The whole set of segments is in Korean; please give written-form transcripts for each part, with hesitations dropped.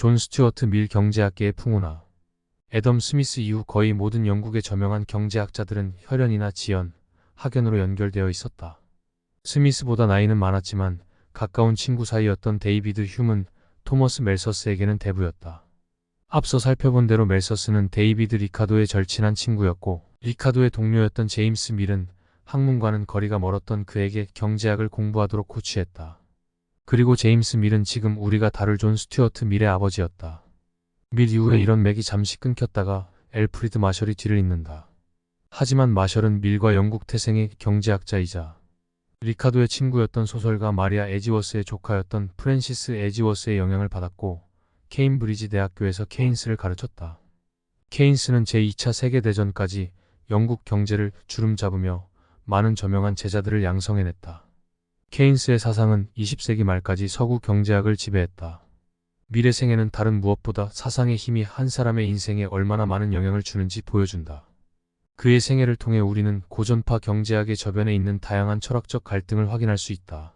존 스튜어트 밀 경제학계의 풍운화. 애덤 스미스 이후 거의 모든 영국의 저명한 경제학자들은 혈연이나 지연, 학연으로 연결되어 있었다. 스미스보다 나이는 많았지만 가까운 친구 사이였던 데이비드 휴문, 토머스 멜서스에게는 대부였다. 앞서 살펴본 대로 멜서스는 데이비드 리카도의 절친한 친구였고, 리카도의 동료였던 제임스 밀은 학문과는 거리가 멀었던 그에게 경제학을 공부하도록 코치했다. 그리고 제임스 밀은 지금 우리가 다룰 존 스튜어트 밀의 아버지였다. 밀 이후에 이런 맥이 잠시 끊겼다가 엘프리드 마셜이 뒤를 잇는다. 하지만 마셜은 밀과 영국 태생의 경제학자이자 리카도의 친구였던 소설가 마리아 에지워스의 조카였던 프랜시스 에지워스의 영향을 받았고, 케임브리지 대학교에서 케인스를 가르쳤다. 케인스는 제2차 세계대전까지 영국 경제를 주름잡으며 많은 저명한 제자들을 양성해냈다. 케인스의 사상은 20세기 말까지 서구 경제학을 지배했다. 밀의 생애는 다른 무엇보다 사상의 힘이 한 사람의 인생에 얼마나 많은 영향을 주는지 보여준다. 그의 생애를 통해 우리는 고전파 경제학의 저변에 있는 다양한 철학적 갈등을 확인할 수 있다.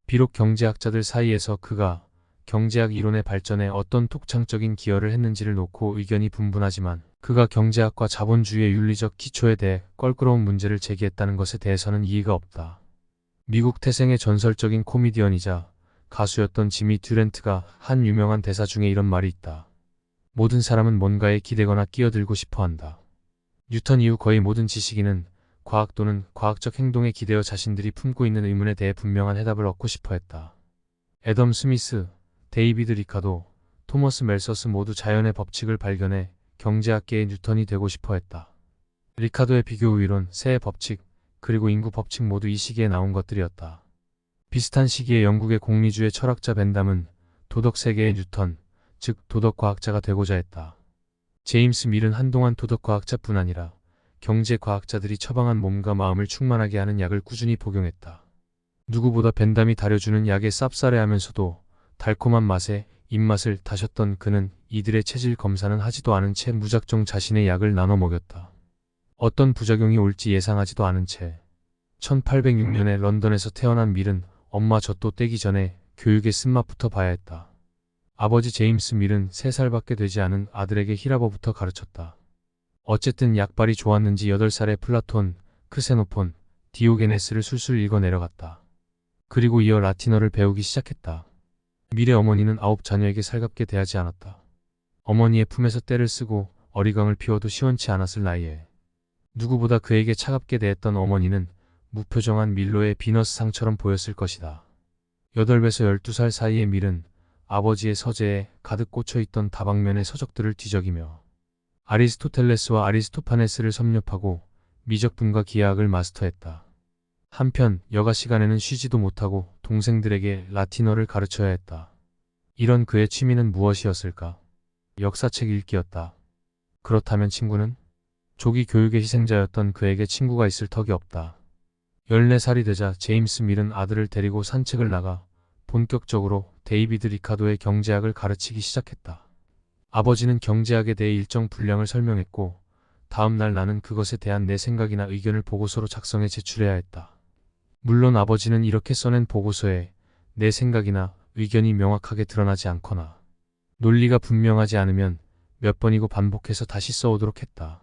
비록 경제학자들 사이에서 그가 경제학 이론의 발전에 어떤 독창적인 기여를 했는지를 놓고 의견이 분분하지만, 그가 경제학과 자본주의의 윤리적 기초에 대해 껄끄러운 문제를 제기했다는 것에 대해서는 이의가 없다. 미국 태생의 전설적인 코미디언이자 가수였던 지미 듀렌트가 한 유명한 대사 중에 이런 말이 있다. 모든 사람은 뭔가에 기대거나 끼어들고 싶어한다. 뉴턴 이후 거의 모든 지식인은 과학 또는 과학적 행동에 기대어 자신들이 품고 있는 의문에 대해 분명한 해답을 얻고 싶어했다. 애덤 스미스, 데이비드 리카도, 토머스 멜서스 모두 자연의 법칙을 발견해 경제학계의 뉴턴이 되고 싶어했다. 리카도의 비교 이론, 새의 법칙, 그리고 인구 법칙 모두 이 시기에 나온 것들이었다. 비슷한 시기에 영국의 공리주의 철학자 벤담은 도덕세계의 뉴턴, 즉 도덕과학자가 되고자 했다. 제임스 밀은 한동안 도덕과학자뿐 아니라 경제과학자들이 처방한 몸과 마음을 충만하게 하는 약을 꾸준히 복용했다. 누구보다 벤담이 다려주는 약의 쌉싸래하면서도 달콤한 맛에 입맛을 다셨던 그는 이들의 체질 검사는 하지도 않은 채 무작정 자신의 약을 나눠 먹였다. 어떤 부작용이 올지 예상하지도 않은 채 1806년에 런던에서 태어난 밀은 엄마 젖도 떼기 전에 교육의 쓴맛부터 봐야 했다. 아버지 제임스 밀은 3살밖에 되지 않은 아들에게 히라버부터 가르쳤다. 어쨌든 약발이 좋았는지 8살에 플라톤, 크세노폰, 디오게네스를 술술 읽어 내려갔다. 그리고 이어 라틴어를 배우기 시작했다. 밀의 어머니는 9 자녀에게 살갑게 대하지 않았다. 어머니의 품에서 때를 쓰고 어리광을 피워도 시원치 않았을 나이에 누구보다 그에게 차갑게 대했던 어머니는 무표정한 밀로의 비너스상처럼 보였을 것이다. 8에서 12살 사이의 밀은 아버지의 서재에 가득 꽂혀있던 다방면의 서적들을 뒤적이며 아리스토텔레스와 아리스토파네스를 섭렵하고 미적분과 기하학을 마스터했다. 한편 여가 시간에는 쉬지도 못하고 동생들에게 라틴어를 가르쳐야 했다. 이런 그의 취미는 무엇이었을까? 역사책 읽기였다. 그렇다면 친구는? 조기 교육의 희생자였던 그에게 친구가 있을 턱이 없다. 14살이 되자 제임스 밀은 아들을 데리고 산책을 나가 본격적으로 데이비드 리카도의 경제학을 가르치기 시작했다. 아버지는 경제학에 대해 일정 분량을 설명했고, 다음 날 나는 그것에 대한 내 생각이나 의견을 보고서로 작성해 제출해야 했다. 물론 아버지는 이렇게 써낸 보고서에 내 생각이나 의견이 명확하게 드러나지 않거나 논리가 분명하지 않으면 몇 번이고 반복해서 다시 써오도록 했다.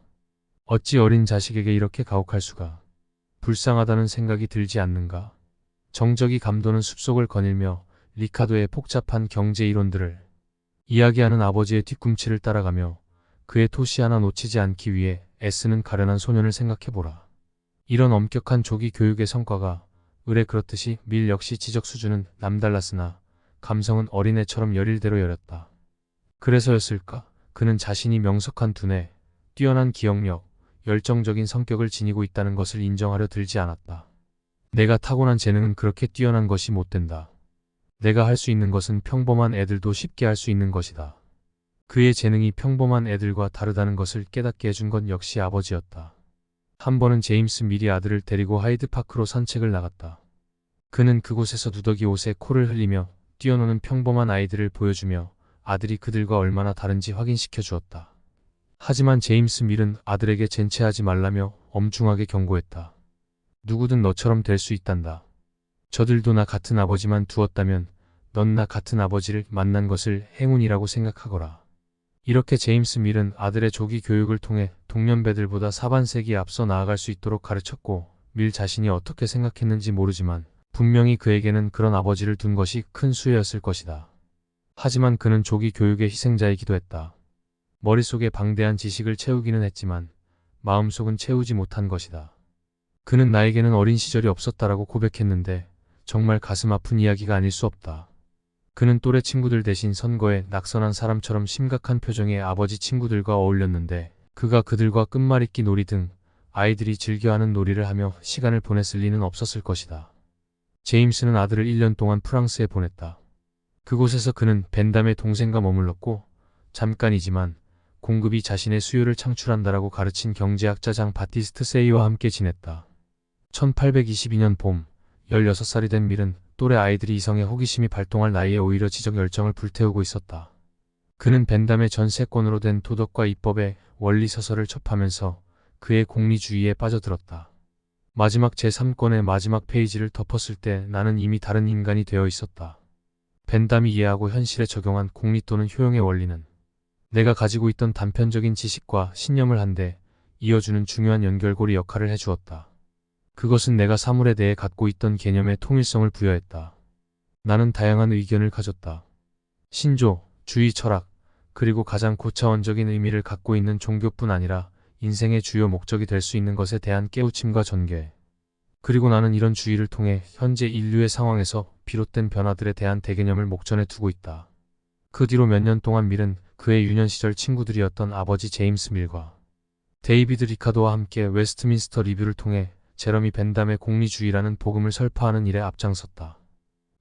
어찌 어린 자식에게 이렇게 가혹할 수가. 불쌍하다는 생각이 들지 않는가. 정적이 감도는 숲속을 거닐며 리카도의 복잡한 경제 이론들을 이야기하는 아버지의 뒤꿈치를 따라가며 그의 토시 하나 놓치지 않기 위해 애쓰는 가련한 소년을 생각해보라. 이런 엄격한 조기 교육의 성과가 의뢰 그렇듯이 밀 역시 지적 수준은 남달랐으나 감성은 어린애처럼 열일대로 여렸다. 그래서였을까? 그는 자신이 명석한 두뇌, 뛰어난 기억력, 열정적인 성격을 지니고 있다는 것을 인정하려 들지 않았다. 내가 타고난 재능은 그렇게 뛰어난 것이 못 된다. 내가 할 수 있는 것은 평범한 애들도 쉽게 할 수 있는 것이다. 그의 재능이 평범한 애들과 다르다는 것을 깨닫게 해준 건 역시 아버지였다. 한 번은 제임스 밀이 아들을 데리고 하이드파크로 산책을 나갔다. 그는 그곳에서 누더기 옷에 코를 흘리며 뛰어노는 평범한 아이들을 보여주며 아들이 그들과 얼마나 다른지 확인시켜 주었다. 하지만 제임스 밀은 아들에게 젠체하지 말라며 엄중하게 경고했다. 누구든 너처럼 될 수 있단다. 저들도 나 같은 아버지만 두었다면 넌 나 같은 아버지를 만난 것을 행운이라고 생각하거라. 이렇게 제임스 밀은 아들의 조기 교육을 통해 동년배들보다 4반세기에 앞서 나아갈 수 있도록 가르쳤고, 밀 자신이 어떻게 생각했는지 모르지만 분명히 그에게는 그런 아버지를 둔 것이 큰 수혜였을 것이다. 하지만 그는 조기 교육의 희생자이기도 했다. 머릿속에 방대한 지식을 채우기는 했지만 마음속은 채우지 못한 것이다. 그는 나에게는 어린 시절이 없었다라고 고백했는데 정말 가슴 아픈 이야기가 아닐 수 없다. 그는 또래 친구들 대신 선거에 낙선한 사람처럼 심각한 표정의 아버지 친구들과 어울렸는데, 그가 그들과 끝말잇기 놀이 등 아이들이 즐겨하는 놀이를 하며 시간을 보냈을 리는 없었을 것이다. 제임스는 아들을 1년 동안 프랑스에 보냈다. 그곳에서 그는 벤담의 동생과 머물렀고, 잠깐이지만 공급이 자신의 수요를 창출한다라고 가르친 경제학자 장 바티스트 세이와 함께 지냈다. 1822년 봄, 16살이 된 밀은 또래 아이들이 이성의 호기심이 발동할 나이에 오히려 지적 열정을 불태우고 있었다. 그는 벤담의 전세권으로 된 도덕과 입법의 원리 서설을 접하면서 그의 공리주의에 빠져들었다. 마지막 제3권의 마지막 페이지를 덮었을 때 나는 이미 다른 인간이 되어 있었다. 벤담이 이해하고 현실에 적용한 공리 또는 효용의 원리는 내가 가지고 있던 단편적인 지식과 신념을 한데 이어주는 중요한 연결고리 역할을 해주었다. 그것은 내가 사물에 대해 갖고 있던 개념의 통일성을 부여했다. 나는 다양한 의견을 가졌다. 신조, 주의 철학, 그리고 가장 고차원적인 의미를 갖고 있는 종교뿐 아니라 인생의 주요 목적이 될 수 있는 것에 대한 깨우침과 전개. 그리고 나는 이런 주의를 통해 현재 인류의 상황에서 비롯된 변화들에 대한 대개념을 목전에 두고 있다. 그 뒤로 몇 년 동안 밀은 그의 유년 시절 친구들이었던 아버지 제임스 밀과 데이비드 리카도와 함께 웨스트민스터 리뷰를 통해 제러미 벤담의 공리주의라는 복음을 설파하는 일에 앞장섰다.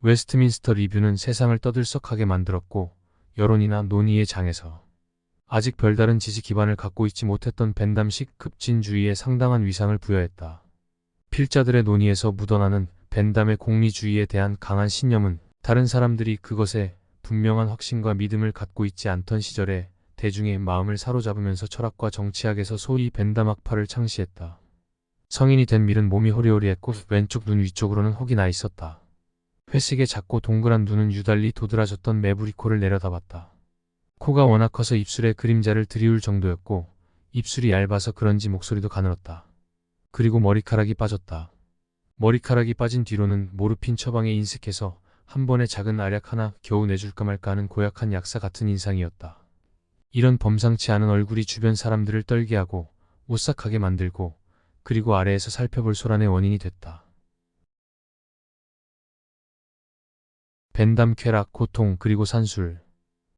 웨스트민스터 리뷰는 세상을 떠들썩하게 만들었고, 여론이나 논의의 장에서 아직 별다른 지식 기반을 갖고 있지 못했던 벤담식 급진주의에 상당한 위상을 부여했다. 필자들의 논의에서 묻어나는 벤담의 공리주의에 대한 강한 신념은 다른 사람들이 그것에 분명한 확신과 믿음을 갖고 있지 않던 시절에 대중의 마음을 사로잡으면서 철학과 정치학에서 소위 벤담학파를 창시했다. 성인이 된 밀은 몸이 호리호리했고 왼쪽 눈 위쪽으로는 혹이 나 있었다. 회색의 작고 동그란 눈은 유달리 도드라졌던 매부리코를 내려다봤다. 코가 워낙 커서 입술에 그림자를 들이울 정도였고 입술이 얇아서 그런지 목소리도 가늘었다. 그리고 머리카락이 빠졌다. 머리카락이 빠진 뒤로는 모르핀 처방에 인색해서 한 번에 작은 알약 하나 겨우 내줄까 말까 하는 고약한 약사 같은 인상이었다. 이런 범상치 않은 얼굴이 주변 사람들을 떨게 하고 오싹하게 만들고 그리고 아래에서 살펴볼 소란의 원인이 됐다. 벤담, 쾌락, 고통, 그리고 산술.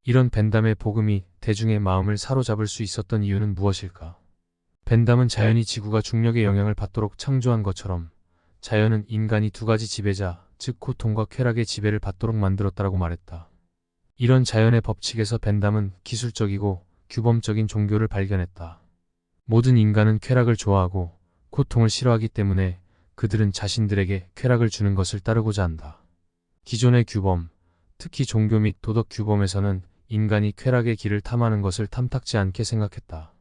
이런 벤담의 복음이 대중의 마음을 사로잡을 수 있었던 이유는 무엇일까? 벤담은 자연이 지구가 중력의 영향을 받도록 창조한 것처럼 자연은 인간이 두 가지 지배자, 즉 고통과 쾌락의 지배를 받도록 만들었다라고 말했다. 이런 자연의 법칙에서 벤담은 기술적이고 규범적인 종교를 발견했다. 모든 인간은 쾌락을 좋아하고 고통을 싫어하기 때문에 그들은 자신들에게 쾌락을 주는 것을 따르고자 한다. 기존의 규범, 특히 종교 및 도덕 규범에서는 인간이 쾌락의 길을 탐하는 것을 탐탁지 않게 생각했다.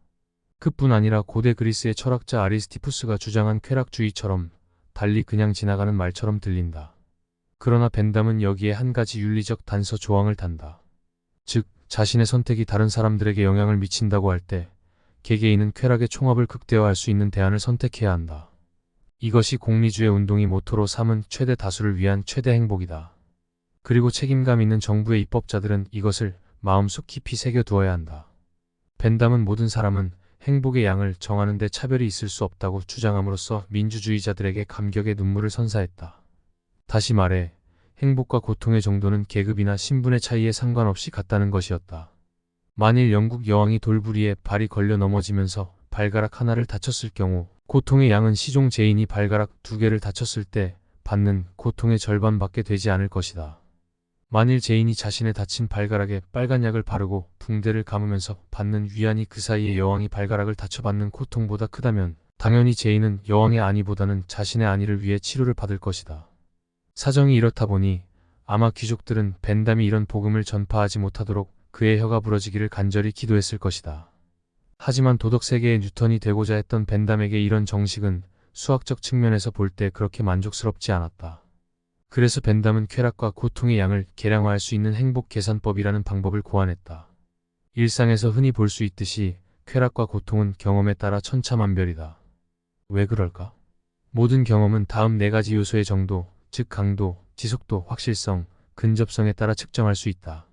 그뿐 아니라 고대 그리스의 철학자 아리스티푸스가 주장한 쾌락주의처럼 달리 그냥 지나가는 말처럼 들린다. 그러나 벤담은 여기에 한 가지 윤리적 단서 조항을 단다. 즉, 자신의 선택이 다른 사람들에게 영향을 미친다고 할 때 개개인은 쾌락의 총합을 극대화할 수 있는 대안을 선택해야 한다. 이것이 공리주의 운동이 모토로 삼은 최대 다수를 위한 최대 행복이다. 그리고 책임감 있는 정부의 입법자들은 이것을 마음속 깊이 새겨두어야 한다. 벤담은 모든 사람은 행복의 양을 정하는 데 차별이 있을 수 없다고 주장함으로써 민주주의자들에게 감격의 눈물을 선사했다. 다시 말해, 행복과 고통의 정도는 계급이나 신분의 차이에 상관없이 같다는 것이었다. 만일 영국 여왕이 돌부리에 발이 걸려 넘어지면서 발가락 하나를 다쳤을 경우 고통의 양은 시종 제인이 발가락 2개를 다쳤을 때 받는 고통의 절반밖에 되지 않을 것이다. 만일 제인이 자신의 다친 발가락에 빨간 약을 바르고 붕대를 감으면서 받는 위안이 그 사이에 여왕이 발가락을 다쳐받는 고통보다 크다면 당연히 제인은 여왕의 안위보다는 자신의 안위를 위해 치료를 받을 것이다. 사정이 이렇다 보니 아마 귀족들은 벤담이 이런 복음을 전파하지 못하도록 그의 혀가 부러지기를 간절히 기도했을 것이다. 하지만 도덕세계의 뉴턴이 되고자 했던 벤담에게 이런 정식은 수학적 측면에서 볼 때 그렇게 만족스럽지 않았다. 그래서 벤담은 쾌락과 고통의 양을 계량화할 수 있는 행복 계산법이라는 방법을 고안했다. 일상에서 흔히 볼 수 있듯이 쾌락과 고통은 경험에 따라 천차만별이다. 왜 그럴까? 모든 경험은 다음 네 가지 요소의 정도, 즉 강도, 지속도, 확실성, 근접성에 따라 측정할 수 있다.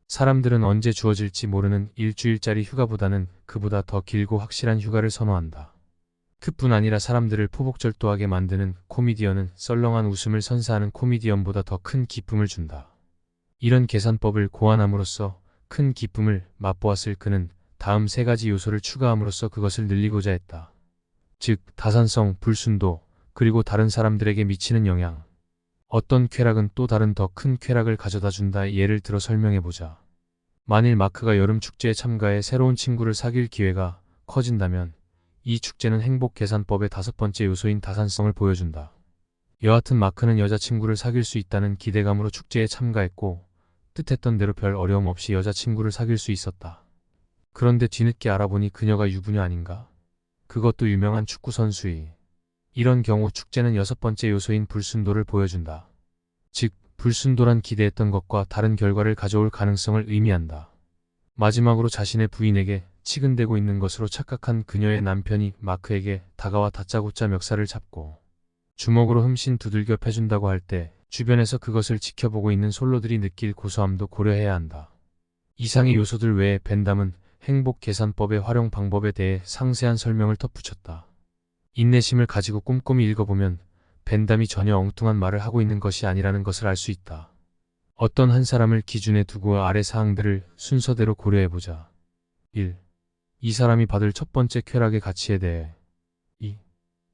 사람들은 언제 주어질지 모르는 일주일짜리 휴가보다는 그보다 더 길고 확실한 휴가를 선호한다. 그뿐 아니라 사람들을 포복절도하게 만드는 코미디언은 썰렁한 웃음을 선사하는 코미디언보다 더 큰 기쁨을 준다. 이런 계산법을 고안함으로써 큰 기쁨을 맛보았을 그는 다음 세 가지 요소를 추가함으로써 그것을 늘리고자 했다. 즉, 다산성, 불순도, 그리고 다른 사람들에게 미치는 영향. 어떤 쾌락은 또 다른 더 큰 쾌락을 가져다 준다. 예를 들어 설명해보자. 만일 마크가 여름 축제에 참가해 새로운 친구를 사귈 기회가 커진다면 이 축제는 행복 계산법의 다섯 번째 요소인 다산성을 보여준다. 여하튼 마크는 여자친구를 사귈 수 있다는 기대감으로 축제에 참가했고 뜻했던 대로 별 어려움 없이 여자친구를 사귈 수 있었다. 그런데 뒤늦게 알아보니 그녀가 유부녀 아닌가? 그것도 유명한 축구 선수이. 이런 경우 축제는 여섯 번째 요소인 불순도를 보여준다. 즉, 불순도란 기대했던 것과 다른 결과를 가져올 가능성을 의미한다. 마지막으로 자신의 부인에게 치근대고 있는 것으로 착각한 그녀의 남편이 마크에게 다가와 다짜고짜 멱살을 잡고 주먹으로 흠씬 두들겨 패준다고 할 때 주변에서 그것을 지켜보고 있는 솔로들이 느낄 고소함도 고려해야 한다. 이상의 요소들 외에 벤담은 행복 계산법의 활용 방법에 대해 상세한 설명을 덧붙였다. 인내심을 가지고 꼼꼼히 읽어보면 벤담이 전혀 엉뚱한 말을 하고 있는 것이 아니라는 것을 알 수 있다. 어떤 한 사람을 기준에 두고 아래 사항들을 순서대로 고려해보자. 1. 이 사람이 받을 첫 번째 쾌락의 가치에 대해. 2.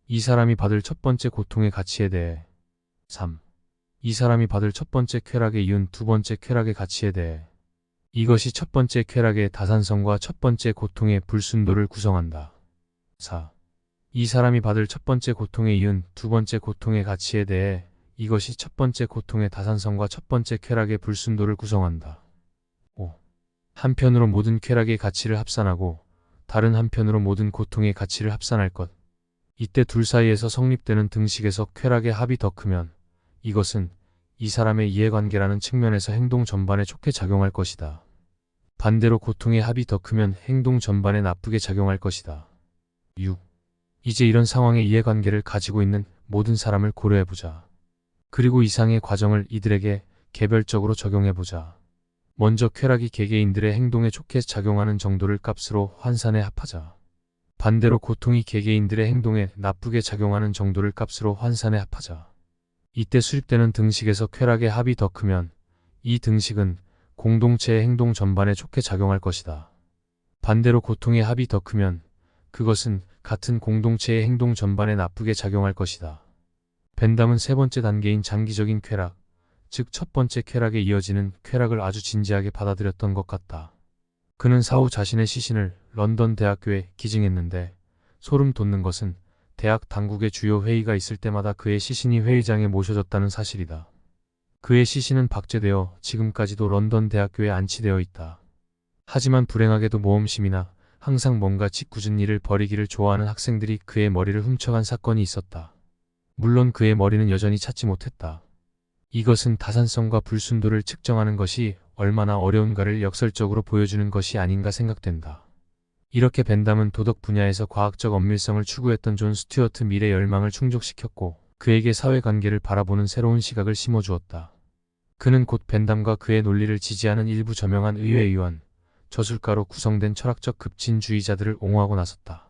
이 사람이 받을 첫 번째 고통의 가치에 대해. 3. 이 사람이 받을 첫 번째 쾌락에 이은 두 번째 쾌락의 가치에 대해. 이것이 첫 번째 쾌락의 다산성과 첫 번째 고통의 불순도를 구성한다. 4. 이 사람이 받을 첫 번째 고통에 이은 두 번째 고통의 가치에 대해. 이것이 첫 번째 고통의 다산성과 첫 번째 쾌락의 불순도를 구성한다. 5. 한편으로 모든 쾌락의 가치를 합산하고 다른 한편으로 모든 고통의 가치를 합산할 것. 이때 둘 사이에서 성립되는 등식에서 쾌락의 합이 더 크면 이것은 이 사람의 이해관계라는 측면에서 행동 전반에 좋게 작용할 것이다. 반대로 고통의 합이 더 크면 행동 전반에 나쁘게 작용할 것이다. 6. 이제 이런 상황의 이해관계를 가지고 있는 모든 사람을 고려해보자. 그리고 이상의 과정을 이들에게 개별적으로 적용해보자. 먼저 쾌락이 개개인들의 행동에 좋게 작용하는 정도를 값으로 환산해 합하자. 반대로 고통이 개개인들의 행동에 나쁘게 작용하는 정도를 값으로 환산해 합하자. 이때 수립되는 등식에서 쾌락의 합이 더 크면 이 등식은 공동체의 행동 전반에 좋게 작용할 것이다. 반대로 고통의 합이 더 크면 그것은 같은 공동체의 행동 전반에 나쁘게 작용할 것이다. 벤담은 세 번째 단계인 장기적인 쾌락, 즉 첫 번째 쾌락에 이어지는 쾌락을 아주 진지하게 받아들였던 것 같다. 그는 사후 자신의 시신을 런던 대학교에 기증했는데 소름 돋는 것은 대학 당국의 주요 회의가 있을 때마다 그의 시신이 회의장에 모셔졌다는 사실이다. 그의 시신은 박제되어 지금까지도 런던 대학교에 안치되어 있다. 하지만 불행하게도 모험심이나 항상 뭔가 짓궂은 일을 벌이기를 좋아하는 학생들이 그의 머리를 훔쳐간 사건이 있었다. 물론 그의 머리는 여전히 찾지 못했다. 이것은 다산성과 불순도를 측정하는 것이 얼마나 어려운가를 역설적으로 보여주는 것이 아닌가 생각된다. 이렇게 벤담은 도덕 분야에서 과학적 엄밀성을 추구했던 존 스튜어트 밀의 열망을 충족시켰고 그에게 사회관계를 바라보는 새로운 시각을 심어주었다. 그는 곧 벤담과 그의 논리를 지지하는 일부 저명한 의회의원, 저술가로 구성된 철학적 급진주의자들을 옹호하고 나섰다.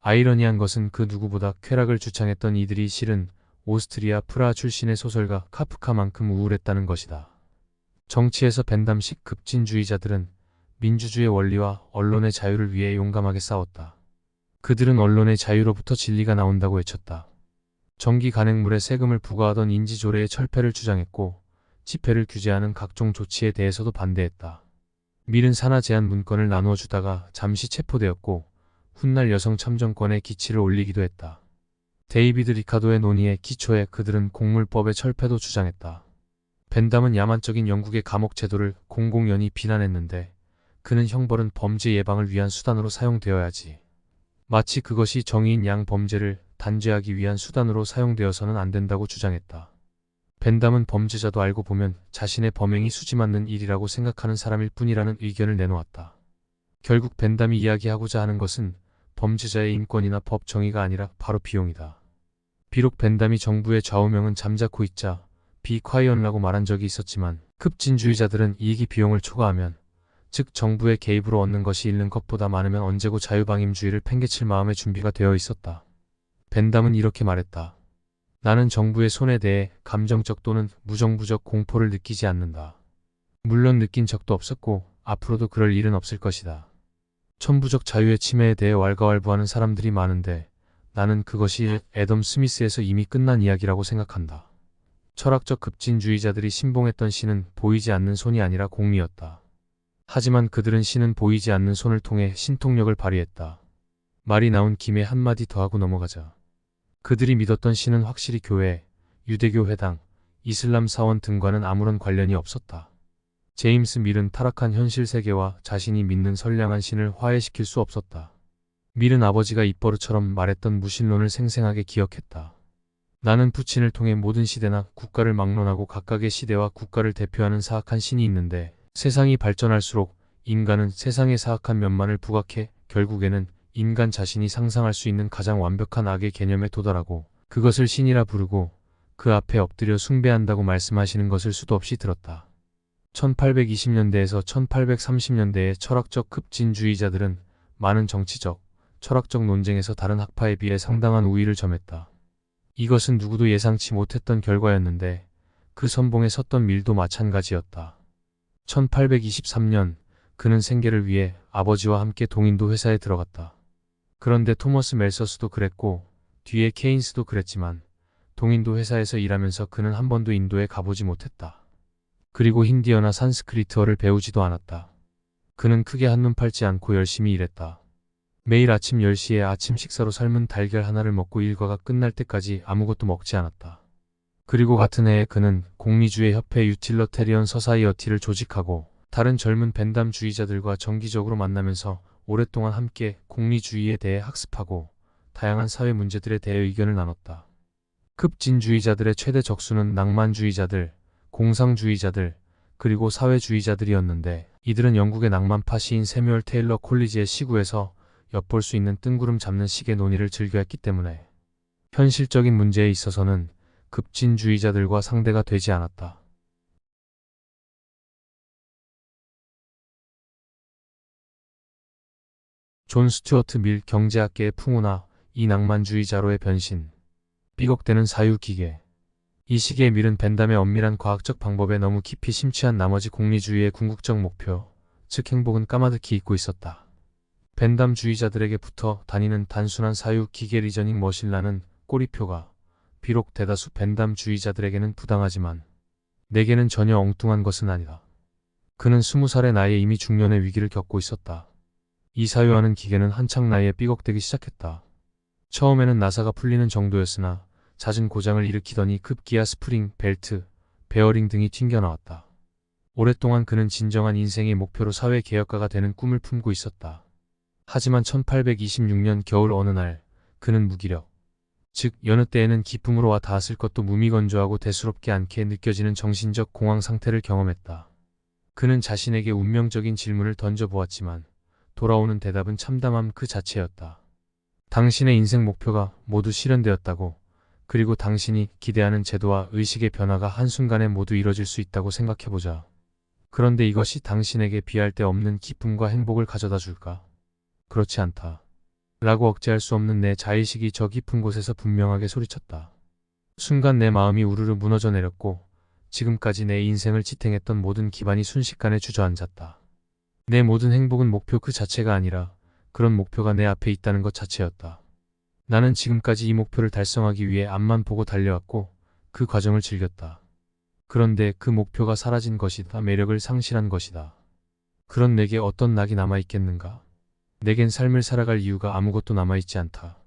아이러니한 것은 그 누구보다 쾌락을 주창했던 이들이 실은 오스트리아 프라하 출신의 소설가 카프카만큼 우울했다는 것이다. 정치에서 벤담식 급진주의자들은 민주주의 원리와 언론의 자유를 위해 용감하게 싸웠다. 그들은 언론의 자유로부터 진리가 나온다고 외쳤다. 정기 간행물에 세금을 부과하던 인지조례의 철폐를 주장했고 집회를 규제하는 각종 조치에 대해서도 반대했다. 밀은 산하 제한 문건을 나누어 주다가 잠시 체포되었고 훗날 여성 참정권에 기치를 올리기도 했다. 데이비드 리카도의 논의의 기초에 그들은 공물법의 철폐도 주장했다. 벤담은 야만적인 영국의 감옥 제도를 공공연히 비난했는데 그는 형벌은 범죄 예방을 위한 수단으로 사용되어야지. 마치 그것이 정의인 양 범죄를 단죄하기 위한 수단으로 사용되어서는 안 된다고 주장했다. 벤담은 범죄자도 알고 보면 자신의 범행이 수지맞는 일이라고 생각하는 사람일 뿐이라는 의견을 내놓았다. 결국 벤담이 이야기하고자 하는 것은 범죄자의 인권이나 법 정의가 아니라 바로 비용이다. 비록 벤담이 정부의 좌우명은 잠자코 있자 비콰이언라고 말한 적이 있었지만 급진주의자들은 이익이 비용을 초과하면, 즉 정부의 개입으로 얻는 것이 잃는 것보다 많으면 언제고 자유방임주의를 팽개칠 마음의 준비가 되어 있었다. 벤담은 이렇게 말했다. 나는 정부의 손에 대해 감정적 또는 무정부적 공포를 느끼지 않는다. 물론 느낀 적도 없었고 앞으로도 그럴 일은 없을 것이다. 천부적 자유의 침해에 대해 왈가왈부하는 사람들이 많은데 나는 그것이 애덤 스미스에서 이미 끝난 이야기라고 생각한다. 철학적 급진주의자들이 신봉했던 신은 보이지 않는 손이 아니라 공리였다. 하지만 그들은 신은 보이지 않는 손을 통해 신통력을 발휘했다. 말이 나온 김에 한마디 더 하고 넘어가자. 그들이 믿었던 신은 확실히 교회, 유대교 회당, 이슬람 사원 등과는 아무런 관련이 없었다. 제임스 밀은 타락한 현실 세계와 자신이 믿는 선량한 신을 화해시킬 수 없었다. 밀은 아버지가 입버릇처럼 말했던 무신론을 생생하게 기억했다. 나는 푸친을 통해 모든 시대나 국가를 막론하고 각각의 시대와 국가를 대표하는 사악한 신이 있는데, 세상이 발전할수록 인간은 세상의 사악한 면만을 부각해 결국에는 인간 자신이 상상할 수 있는 가장 완벽한 악의 개념에 도달하고 그것을 신이라 부르고 그 앞에 엎드려 숭배한다고 말씀하시는 것을 수도 없이 들었다. 1820년대에서 1830년대의 철학적 급진주의자들은 많은 정치적, 철학적 논쟁에서 다른 학파에 비해 상당한 우위를 점했다. 이것은 누구도 예상치 못했던 결과였는데 그 선봉에 섰던 밀도 마찬가지였다. 1823년 그는 생계를 위해 아버지와 함께 동인도 회사에 들어갔다. 그런데 토머스 멜서스도 그랬고 뒤에 케인스도 그랬지만 동인도 회사에서 일하면서 그는 한 번도 인도에 가보지 못했다. 그리고 힌디어나 산스크리트어를 배우지도 않았다. 그는 크게 한눈 팔지 않고 열심히 일했다. 매일 아침 10시에 아침 식사로 삶은 달걀 하나를 먹고 일과가 끝날 때까지 아무것도 먹지 않았다. 그리고 같은 해에 그는 공리주의 협회 유틸러테리언 서사이어티를 조직하고 다른 젊은 벤담주의자들과 정기적으로 만나면서 오랫동안 함께 공리주의에 대해 학습하고 다양한 사회 문제들에 대해 의견을 나눴다. 급진주의자들의 최대 적수는 낭만주의자들, 공상주의자들, 그리고 사회주의자들이었는데 이들은 영국의 낭만파 시인 세뮤얼 테일러 콜리지의 시구에서 엿볼 수 있는 뜬구름 잡는 식의 논의를 즐겨했기 때문에 현실적인 문제에 있어서는 급진주의자들과 상대가 되지 않았다. 존 스튜어트 밀 경제학계의 풍우나 이 낭만주의자로의 변신. 삐걱대는 사유기계. 이 시기에 밀은 벤담의 엄밀한 과학적 방법에 너무 깊이 심취한 나머지 공리주의의 궁극적 목표, 즉 행복은 까마득히 잊고 있었다. 벤담주의자들에게 붙어 다니는 단순한 사유기계 리저닝 머신라는 꼬리표가 비록 대다수 벤담주의자들에게는 부당하지만 내게는 전혀 엉뚱한 것은 아니다. 그는 20살의 나이에 이미 중년의 위기를 겪고 있었다. 이 사유하는 기계는 한창 나이에 삐걱대기 시작했다. 처음에는 나사가 풀리는 정도였으나 잦은 고장을 일으키더니 급기야 스프링, 벨트, 베어링 등이 튕겨나왔다. 오랫동안 그는 진정한 인생의 목표로 사회개혁가가 되는 꿈을 품고 있었다. 하지만 1826년 겨울 어느 날 그는 무기력, 즉 여느 때에는 기쁨으로 와 닿았을 것도 무미건조하고 대수롭지 않게 느껴지는 정신적 공황 상태를 경험했다. 그는 자신에게 운명적인 질문을 던져보았지만 돌아오는 대답은 참담함 그 자체였다. 당신의 인생 목표가 모두 실현되었다고, 그리고 당신이 기대하는 제도와 의식의 변화가 한순간에 모두 이뤄질 수 있다고 생각해보자. 그런데 이것이 당신에게 비할 데 없는 기쁨과 행복을 가져다 줄까? 그렇지 않다. 라고 억제할 수 없는 내 자의식이 저 깊은 곳에서 분명하게 소리쳤다. 순간 내 마음이 우르르 무너져 내렸고 지금까지 내 인생을 지탱했던 모든 기반이 순식간에 주저앉았다. 내 모든 행복은 목표 그 자체가 아니라 그런 목표가 내 앞에 있다는 것 자체였다. 나는 지금까지 이 목표를 달성하기 위해 앞만 보고 달려왔고 그 과정을 즐겼다. 그런데 그 목표가 사라진 것이다. 매력을 상실한 것이다. 그런 내게 어떤 낙이 남아있겠는가? 내겐 삶을 살아갈 이유가 아무것도 남아있지 않다.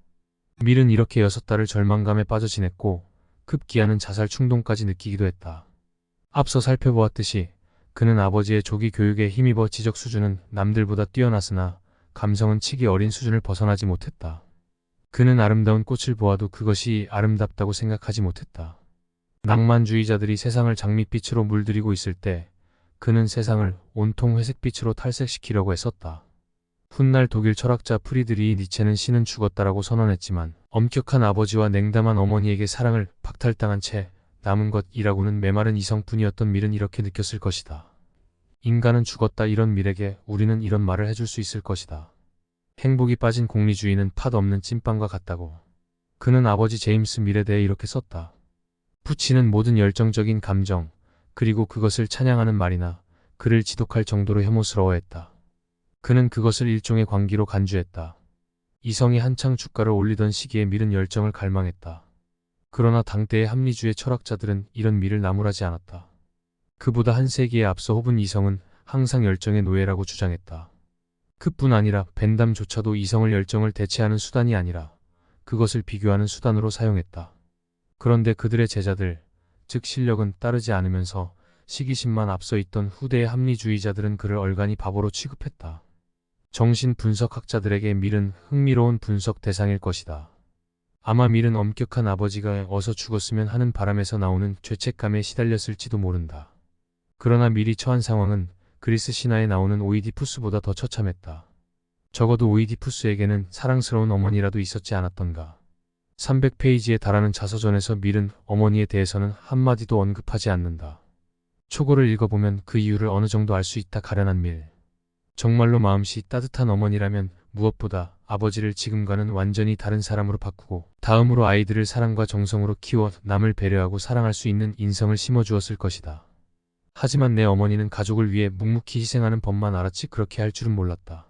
밀은 이렇게 6달을 절망감에 빠져 지냈고 급기야는 자살 충동까지 느끼기도 했다. 앞서 살펴보았듯이 그는 아버지의 조기 교육에 힘입어 지적 수준은 남들보다 뛰어났으나 감성은 치기 어린 수준을 벗어나지 못했다. 그는 아름다운 꽃을 보아도 그것이 아름답다고 생각하지 못했다. 낭만주의자들이 세상을 장밋빛으로 물들이고 있을 때 그는 세상을 온통 회색빛으로 탈색시키려고 했었다. 훗날 독일 철학자 프리드리히 니체는 신은 죽었다라고 선언했지만 엄격한 아버지와 냉담한 어머니에게 사랑을 박탈당한 채 남은 것이라고는 메마른 이성뿐이었던 밀은 이렇게 느꼈을 것이다. 인간은 죽었다. 이런 밀에게 우리는 이런 말을 해줄 수 있을 것이다. 행복이 빠진 공리주의는 팥 없는 찐빵과 같다고. 그는 아버지 제임스 밀에 대해 이렇게 썼다. 푸치는 모든 열정적인 감정, 그리고 그것을 찬양하는 말이나 그를 지독할 정도로 혐오스러워했다. 그는 그것을 일종의 광기로 간주했다. 이성이 한창 주가를 올리던 시기에 밀은 열정을 갈망했다. 그러나 당대의 합리주의 철학자들은 이런 밀을 나무라지 않았다. 그보다 한 세기에 앞서 호분 이성은 항상 열정의 노예라고 주장했다. 그뿐 아니라 벤담조차도 이성을 열정을 대체하는 수단이 아니라 그것을 비교하는 수단으로 사용했다. 그런데 그들의 제자들, 즉 실력은 따르지 않으면서 시기심만 앞서 있던 후대의 합리주의자들은 그를 얼간히 바보로 취급했다. 정신분석학자들에게 밀은 흥미로운 분석 대상일 것이다. 아마 밀은 엄격한 아버지가 어서 죽었으면 하는 바람에서 나오는 죄책감에 시달렸을지도 모른다. 그러나 밀이 처한 상황은 그리스 신화에 나오는 오이디푸스보다 더 처참했다. 적어도 오이디푸스에게는 사랑스러운 어머니라도 있었지 않았던가. 300페이지에 달하는 자서전에서 밀은 어머니에 대해서는 한마디도 언급하지 않는다. 초고를 읽어보면 그 이유를 어느 정도 알 수 있다. 가련한 밀. 정말로 마음씨 따뜻한 어머니라면 무엇보다 아버지를 지금과는 완전히 다른 사람으로 바꾸고 다음으로 아이들을 사랑과 정성으로 키워 남을 배려하고 사랑할 수 있는 인성을 심어주었을 것이다. 하지만 내 어머니는 가족을 위해 묵묵히 희생하는 법만 알았지 그렇게 할 줄은 몰랐다.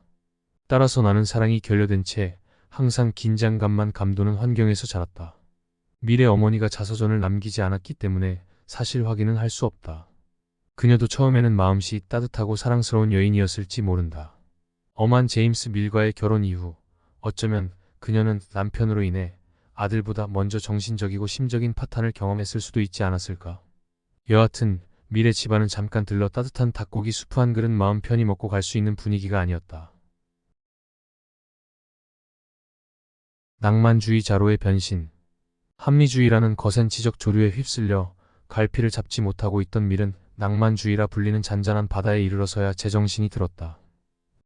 따라서 나는 사랑이 결여된 채 항상 긴장감만 감도는 환경에서 자랐다. 밀의 어머니가 자서전을 남기지 않았기 때문에 사실 확인은 할 수 없다. 그녀도 처음에는 마음씨 따뜻하고 사랑스러운 여인이었을지 모른다. 엄한 제임스 밀과의 결혼 이후 어쩌면 그녀는 남편으로 인해 아들보다 먼저 정신적이고 심적인 파탄을 경험했을 수도 있지 않았을까. 여하튼 밀의 집안은 잠깐 들러 따뜻한 닭고기 수프 한 그릇 마음 편히 먹고 갈 수 있는 분위기가 아니었다. 낭만주의자로의 변신. 합리주의라는 거센 지적 조류에 휩쓸려 갈피를 잡지 못하고 있던 밀은 낭만주의라 불리는 잔잔한 바다에 이르러서야 제정신이 들었다.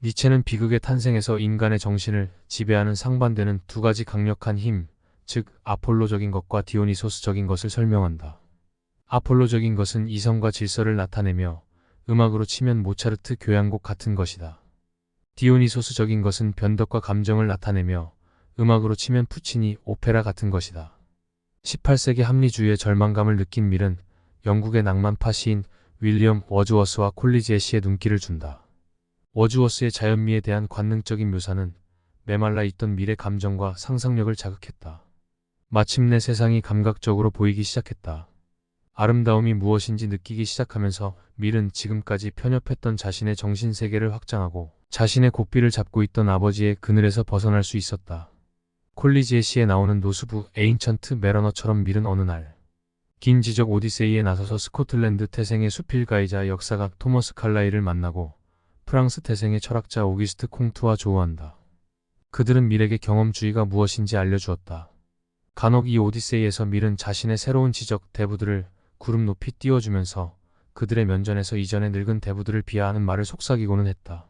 니체는 비극의 탄생에서 인간의 정신을 지배하는 상반되는 두 가지 강력한 힘, 즉 아폴로적인 것과 디오니소스적인 것을 설명한다. 아폴로적인 것은 이성과 질서를 나타내며 음악으로 치면 모차르트 교향곡 같은 것이다. 디오니소스적인 것은 변덕과 감정을 나타내며 음악으로 치면 푸치니 오페라 같은 것이다. 18세기 합리주의의 절망감을 느낀 밀은 영국의 낭만파 시인 윌리엄 워즈워스와 콜리지의 시에 눈길을 준다. 워즈워스의 자연미에 대한 관능적인 묘사는 메말라 있던 밀의 감정과 상상력을 자극했다. 마침내 세상이 감각적으로 보이기 시작했다. 아름다움이 무엇인지 느끼기 시작하면서 밀은 지금까지 편협했던 자신의 정신세계를 확장하고 자신의 고삐를 잡고 있던 아버지의 그늘에서 벗어날 수 있었다. 콜리지의 시에 나오는 노수부 에인천트 메러너처럼 밀은 어느 날 긴 지적 오디세이에 나서서 스코틀랜드 태생의 수필가이자 역사가 토머스 칼라일을 만나고 프랑스 태생의 철학자 오기스트 콩트와 조우한다. 그들은 밀에게 경험주의가 무엇인지 알려주었다. 간혹 이 오디세이에서 밀은 자신의 새로운 지적 대부들을 구름 높이 띄워주면서 그들의 면전에서 이전의 늙은 대부들을 비하하는 말을 속삭이고는 했다.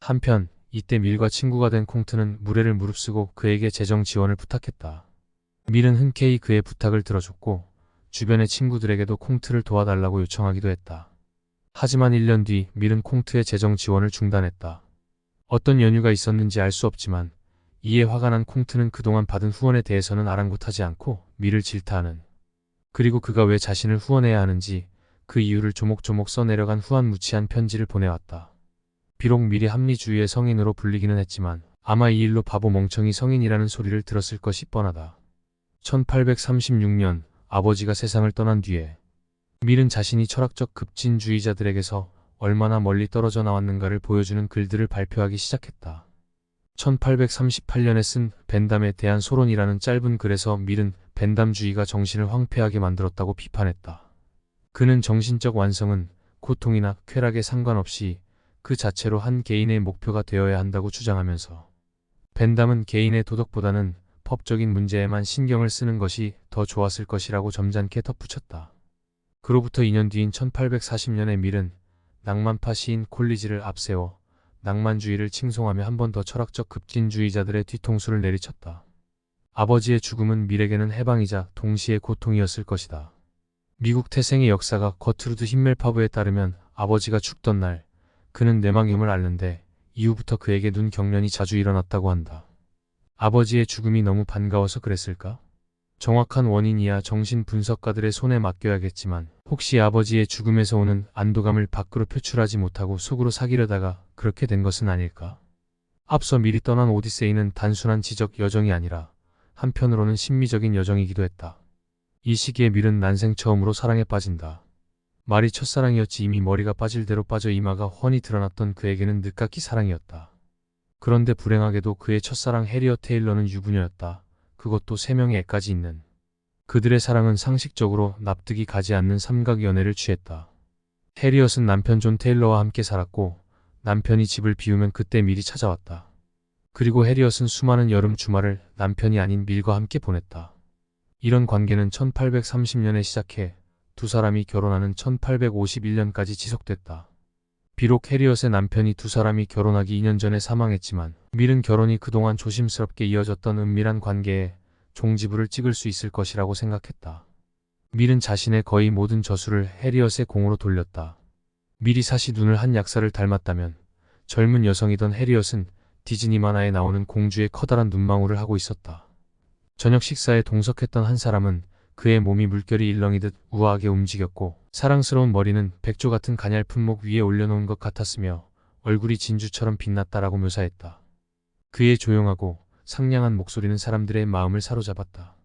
한편 이때 밀과 친구가 된 콩트는 무례를 무릅쓰고 그에게 재정 지원을 부탁했다. 밀은 흔쾌히 그의 부탁을 들어줬고 주변의 친구들에게도 콩트를 도와달라고 요청하기도 했다. 하지만 1년 뒤 밀은 콩트의 재정 지원을 중단했다. 어떤 연유가 있었는지 알 수 없지만 이에 화가 난 콩트는 그동안 받은 후원에 대해서는 아랑곳하지 않고 밀을 질타하는, 그리고 그가 왜 자신을 후원해야 하는지 그 이유를 조목조목 써내려간 후한무치한 편지를 보내왔다. 비록 밀이 합리주의의 성인으로 불리기는 했지만 아마 이 일로 바보 멍청이 성인이라는 소리를 들었을 것이 뻔하다. 1836년 아버지가 세상을 떠난 뒤에 밀은 자신이 철학적 급진주의자들에게서 얼마나 멀리 떨어져 나왔는가를 보여주는 글들을 발표하기 시작했다. 1838년에 쓴 벤담에 대한 소론이라는 짧은 글에서 밀은 벤담주의가 정신을 황폐하게 만들었다고 비판했다. 그는 정신적 완성은 고통이나 쾌락에 상관없이 그 자체로 한 개인의 목표가 되어야 한다고 주장하면서 벤담은 개인의 도덕보다는 법적인 문제에만 신경을 쓰는 것이 더 좋았을 것이라고 점잖게 덧붙였다. 그로부터 2년 뒤인 1840년에 밀은 낭만파 시인 콜리지를 앞세워 낭만주의를 칭송하며 한 번 더 철학적 급진주의자들의 뒤통수를 내리쳤다. 아버지의 죽음은 밀에게는 해방이자 동시에 고통이었을 것이다. 미국 태생의 역사가 거트루드 힘멜파브에 따르면 아버지가 죽던 날 그는 내막염을 앓는데 이후부터 그에게 눈 경련이 자주 일어났다고 한다. 아버지의 죽음이 너무 반가워서 그랬을까? 정확한 원인이야 정신분석가들의 손에 맡겨야겠지만 혹시 아버지의 죽음에서 오는 안도감을 밖으로 표출하지 못하고 속으로 사귀려다가 그렇게 된 것은 아닐까? 앞서 밀이 떠난 오디세이는 단순한 지적 여정이 아니라 한편으로는 심미적인 여정이기도 했다. 이 시기에 밀은 난생 처음으로 사랑에 빠진다. 말이 첫사랑이었지 이미 머리가 빠질 대로 빠져 이마가 훤히 드러났던 그에게는 늦깎이 사랑이었다. 그런데 불행하게도 그의 첫사랑 해리엇 테일러는 유부녀였다. 그것도 3명의 애까지 있는. 그들의 사랑은 상식적으로 납득이 가지 않는 삼각연애를 취했다. 해리엇은 남편 존 테일러와 함께 살았고 남편이 집을 비우면 그때 밀이 찾아왔다. 그리고 해리엇은 수많은 여름 주말을 남편이 아닌 밀과 함께 보냈다. 이런 관계는 1830년에 시작해 두 사람이 결혼하는 1851년까지 지속됐다. 비록 해리엇의 남편이 두 사람이 결혼하기 2년 전에 사망했지만 밀은 결혼이 그동안 조심스럽게 이어졌던 은밀한 관계에 종지부를 찍을 수 있을 것이라고 생각했다. 밀은 자신의 거의 모든 저술을 해리엇의 공으로 돌렸다. 밀이 사시 눈을 한 약사를 닮았다면 젊은 여성이던 해리엇은 디즈니 만화에 나오는 공주의 커다란 눈망울을 하고 있었다. 저녁 식사에 동석했던 한 사람은 그의 몸이 물결이 일렁이듯 우아하게 움직였고 사랑스러운 머리는 백조 같은 가냘픈 목 위에 올려놓은 것 같았으며 얼굴이 진주처럼 빛났다라고 묘사했다. 그의 조용하고 상냥한 목소리는 사람들의 마음을 사로잡았다.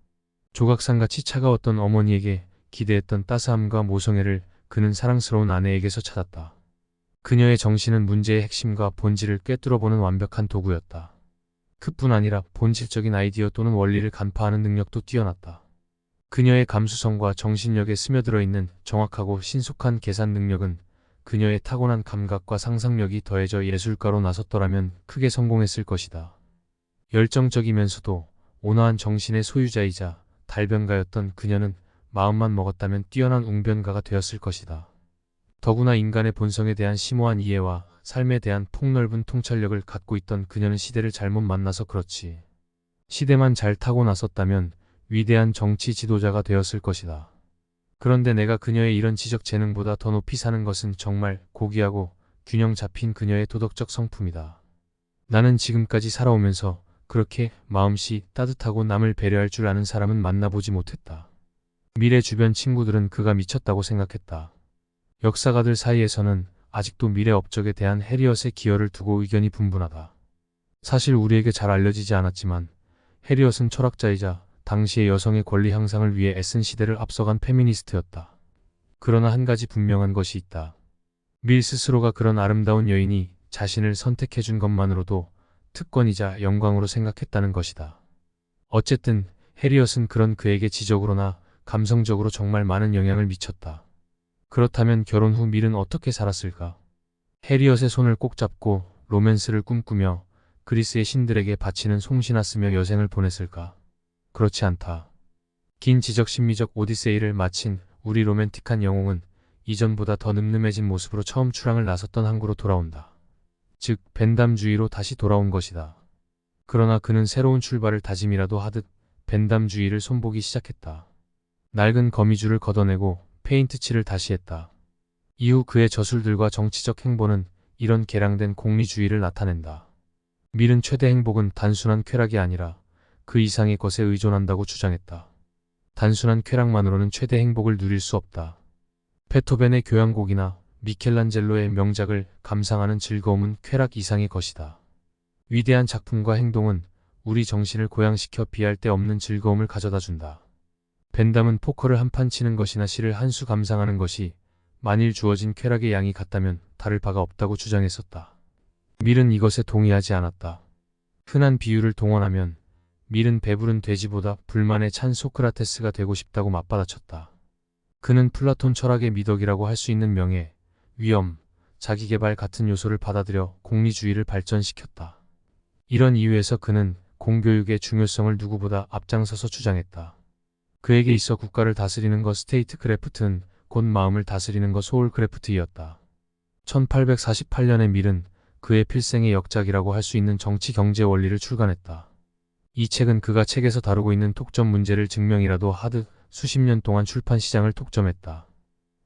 조각상같이 차가웠던 어머니에게 기대했던 따스함과 모성애를 그는 사랑스러운 아내에게서 찾았다. 그녀의 정신은 문제의 핵심과 본질을 꿰뚫어보는 완벽한 도구였다. 그뿐 아니라 본질적인 아이디어 또는 원리를 간파하는 능력도 뛰어났다. 그녀의 감수성과 정신력에 스며들어 있는 정확하고 신속한 계산 능력은 그녀의 타고난 감각과 상상력이 더해져 예술가로 나섰더라면 크게 성공했을 것이다. 열정적이면서도 온화한 정신의 소유자이자 달변가였던 그녀는 마음만 먹었다면 뛰어난 웅변가가 되었을 것이다. 더구나 인간의 본성에 대한 심오한 이해와 삶에 대한 폭넓은 통찰력을 갖고 있던 그녀는 시대를 잘못 만나서 그렇지. 시대만 잘 타고 나섰다면 위대한 정치 지도자가 되었을 것이다. 그런데 내가 그녀의 이런 지적 재능보다 더 높이 사는 것은 정말 고귀하고 균형 잡힌 그녀의 도덕적 성품이다. 나는 지금까지 살아오면서 그렇게 마음씨 따뜻하고 남을 배려할 줄 아는 사람은 만나보지 못했다. 밀의 주변 친구들은 그가 미쳤다고 생각했다. 역사가들 사이에서는 아직도 밀의 업적에 대한 해리엇의 기여를 두고 의견이 분분하다. 사실 우리에게 잘 알려지지 않았지만 해리엇은 철학자이자 당시의 여성의 권리 향상을 위해 애쓴 시대를 앞서간 페미니스트였다. 그러나 한 가지 분명한 것이 있다. 밀 스스로가 그런 아름다운 여인이 자신을 선택해준 것만으로도 특권이자 영광으로 생각했다는 것이다. 어쨌든 해리엇은 그런 그에게 지적으로나 감성적으로 정말 많은 영향을 미쳤다. 그렇다면 결혼 후 밀은 어떻게 살았을까? 해리엇의 손을 꼭 잡고 로맨스를 꿈꾸며 그리스의 신들에게 바치는 송시나 쓰며 여생을 보냈을까? 그렇지 않다. 긴 지적 심미적 오디세이를 마친 우리 로맨틱한 영웅은 이전보다 더 늠름해진 모습으로 처음 출항을 나섰던 항구로 돌아온다. 즉 벤담주의로 다시 돌아온 것이다. 그러나 그는 새로운 출발을 다짐이라도 하듯 벤담주의를 손보기 시작했다. 낡은 거미줄을 걷어내고 페인트칠을 다시 했다. 이후 그의 저술들과 정치적 행보는 이런 개량된 공리주의를 나타낸다. 밀은 최대 행복은 단순한 쾌락이 아니라 그 이상의 것에 의존한다고 주장했다. 단순한 쾌락만으로는 최대 행복을 누릴 수 없다. 베토벤의 교향곡이나 미켈란젤로의 명작을 감상하는 즐거움은 쾌락 이상의 것이다. 위대한 작품과 행동은 우리 정신을 고양시켜 비할 데 없는 즐거움을 가져다 준다. 벤담은 포커를 한 판 치는 것이나 시를 한 수 감상하는 것이 만일 주어진 쾌락의 양이 같다면 다를 바가 없다고 주장했었다. 밀은 이것에 동의하지 않았다. 흔한 비유를 동원하면 밀은 배부른 돼지보다 불만에 찬 소크라테스가 되고 싶다고 맞받아쳤다. 그는 플라톤 철학의 미덕이라고 할 수 있는 명예, 위엄, 자기개발 같은 요소를 받아들여 공리주의를 발전시켰다. 이런 이유에서 그는 공교육의 중요성을 누구보다 앞장서서 주장했다. 그에게 있어 국가를 다스리는 것 스테이트 크래프트는 곧 마음을 다스리는 것 소울 크래프트이었다. 1848년에 밀은 그의 필생의 역작이라고 할 수 있는 정치 경제 원리를 출간했다. 이 책은 그가 책에서 다루고 있는 독점 문제를 증명이라도 하듯 수십 년 동안 출판 시장을 독점했다.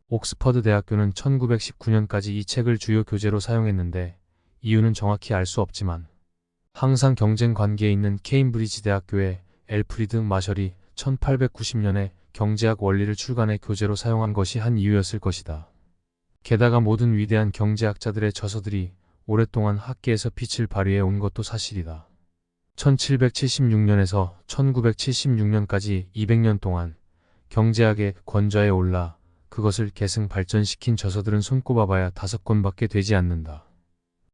옥스퍼드 대학교는 1919년까지 이 책을 주요 교재로 사용했는데 이유는 정확히 알 수 없지만 항상 경쟁 관계에 있는 케임브리지 대학교의 엘프리드 마셜이 1890년에 경제학 원리를 출간해 교재로 사용한 것이 한 이유였을 것이다. 게다가 모든 위대한 경제학자들의 저서들이 오랫동안 학계에서 빛을 발휘해 온 것도 사실이다. 1776년에서 1976년까지 200년 동안 경제학의 권좌에 올라 그것을 계승 발전시킨 저서들은 손꼽아봐야 5권밖에 되지 않는다.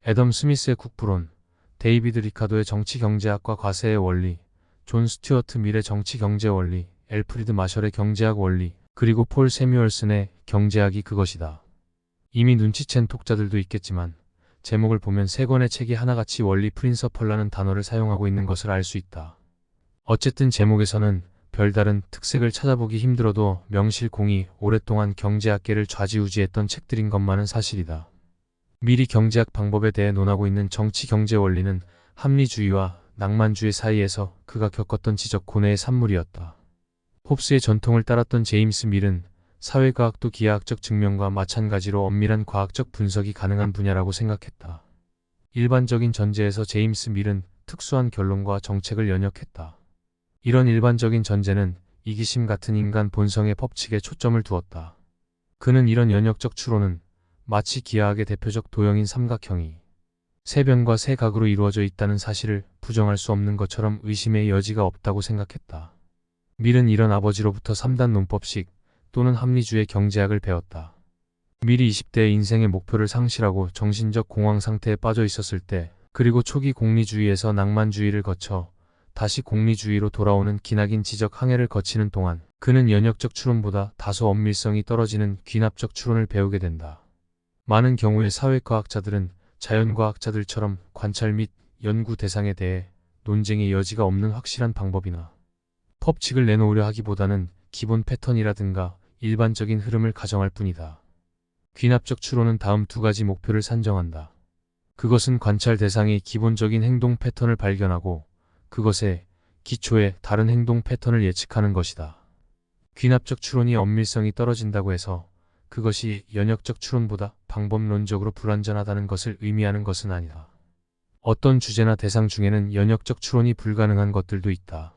애덤 스미스의 국부론, 데이비드 리카도의 정치경제학과 과세의 원리, 존 스튜어트 밀의 정치경제 원리, 엘프리드 마셜의 경제학 원리, 그리고 폴 세뮤얼슨의 경제학이 그것이다. 이미 눈치챈 독자들도 있겠지만 제목을 보면 3권의 책이 하나같이 원리 프린서펄라는 단어를 사용하고 있는 것을 알 수 있다. 어쨌든 제목에서는 별다른 특색을 찾아보기 힘들어도 명실공히 오랫동안 경제학계를 좌지우지했던 책들인 것만은 사실이다. 미리 경제학 방법에 대해 논하고 있는 정치 경제 원리는 합리주의와 낭만주의 사이에서 그가 겪었던 지적 고뇌의 산물이었다. 홉스의 전통을 따랐던 제임스 밀은 사회과학도 기하학적 증명과 마찬가지로 엄밀한 과학적 분석이 가능한 분야라고 생각했다. 일반적인 전제에서 제임스 밀은 특수한 결론과 정책을 연역했다. 이런 일반적인 전제는 이기심 같은 인간 본성의 법칙에 초점을 두었다. 그는 이런 연역적 추론은 마치 기하학의 대표적 도형인 삼각형이 세 변과 세 각으로 이루어져 있다는 사실을 부정할 수 없는 것처럼 의심의 여지가 없다고 생각했다. 밀은 이런 아버지로부터 3단 논법식 또는 합리주의 경제학을 배웠다. 밀이 20대의 인생의 목표를 상실하고 정신적 공황 상태에 빠져 있었을 때, 그리고 초기 공리주의에서 낭만주의를 거쳐 다시 공리주의로 돌아오는 기나긴 지적 항해를 거치는 동안 그는 연역적 추론보다 다소 엄밀성이 떨어지는 귀납적 추론을 배우게 된다. 많은 경우에 사회과학자들은 자연과학자들처럼 관찰 및 연구 대상에 대해 논쟁의 여지가 없는 확실한 방법이나 법칙을 내놓으려 하기보다는 기본 패턴이라든가 일반적인 흐름을 가정할 뿐이다. 귀납적 추론은 다음 2가지 목표를 산정한다. 그것은 관찰 대상이 기본적인 행동 패턴을 발견하고 그것의 기초에 다른 행동 패턴을 예측하는 것이다. 귀납적 추론이 엄밀성이 떨어진다고 해서 그것이 연역적 추론보다 방법론적으로 불완전하다는 것을 의미하는 것은 아니다. 어떤 주제나 대상 중에는 연역적 추론이 불가능한 것들도 있다.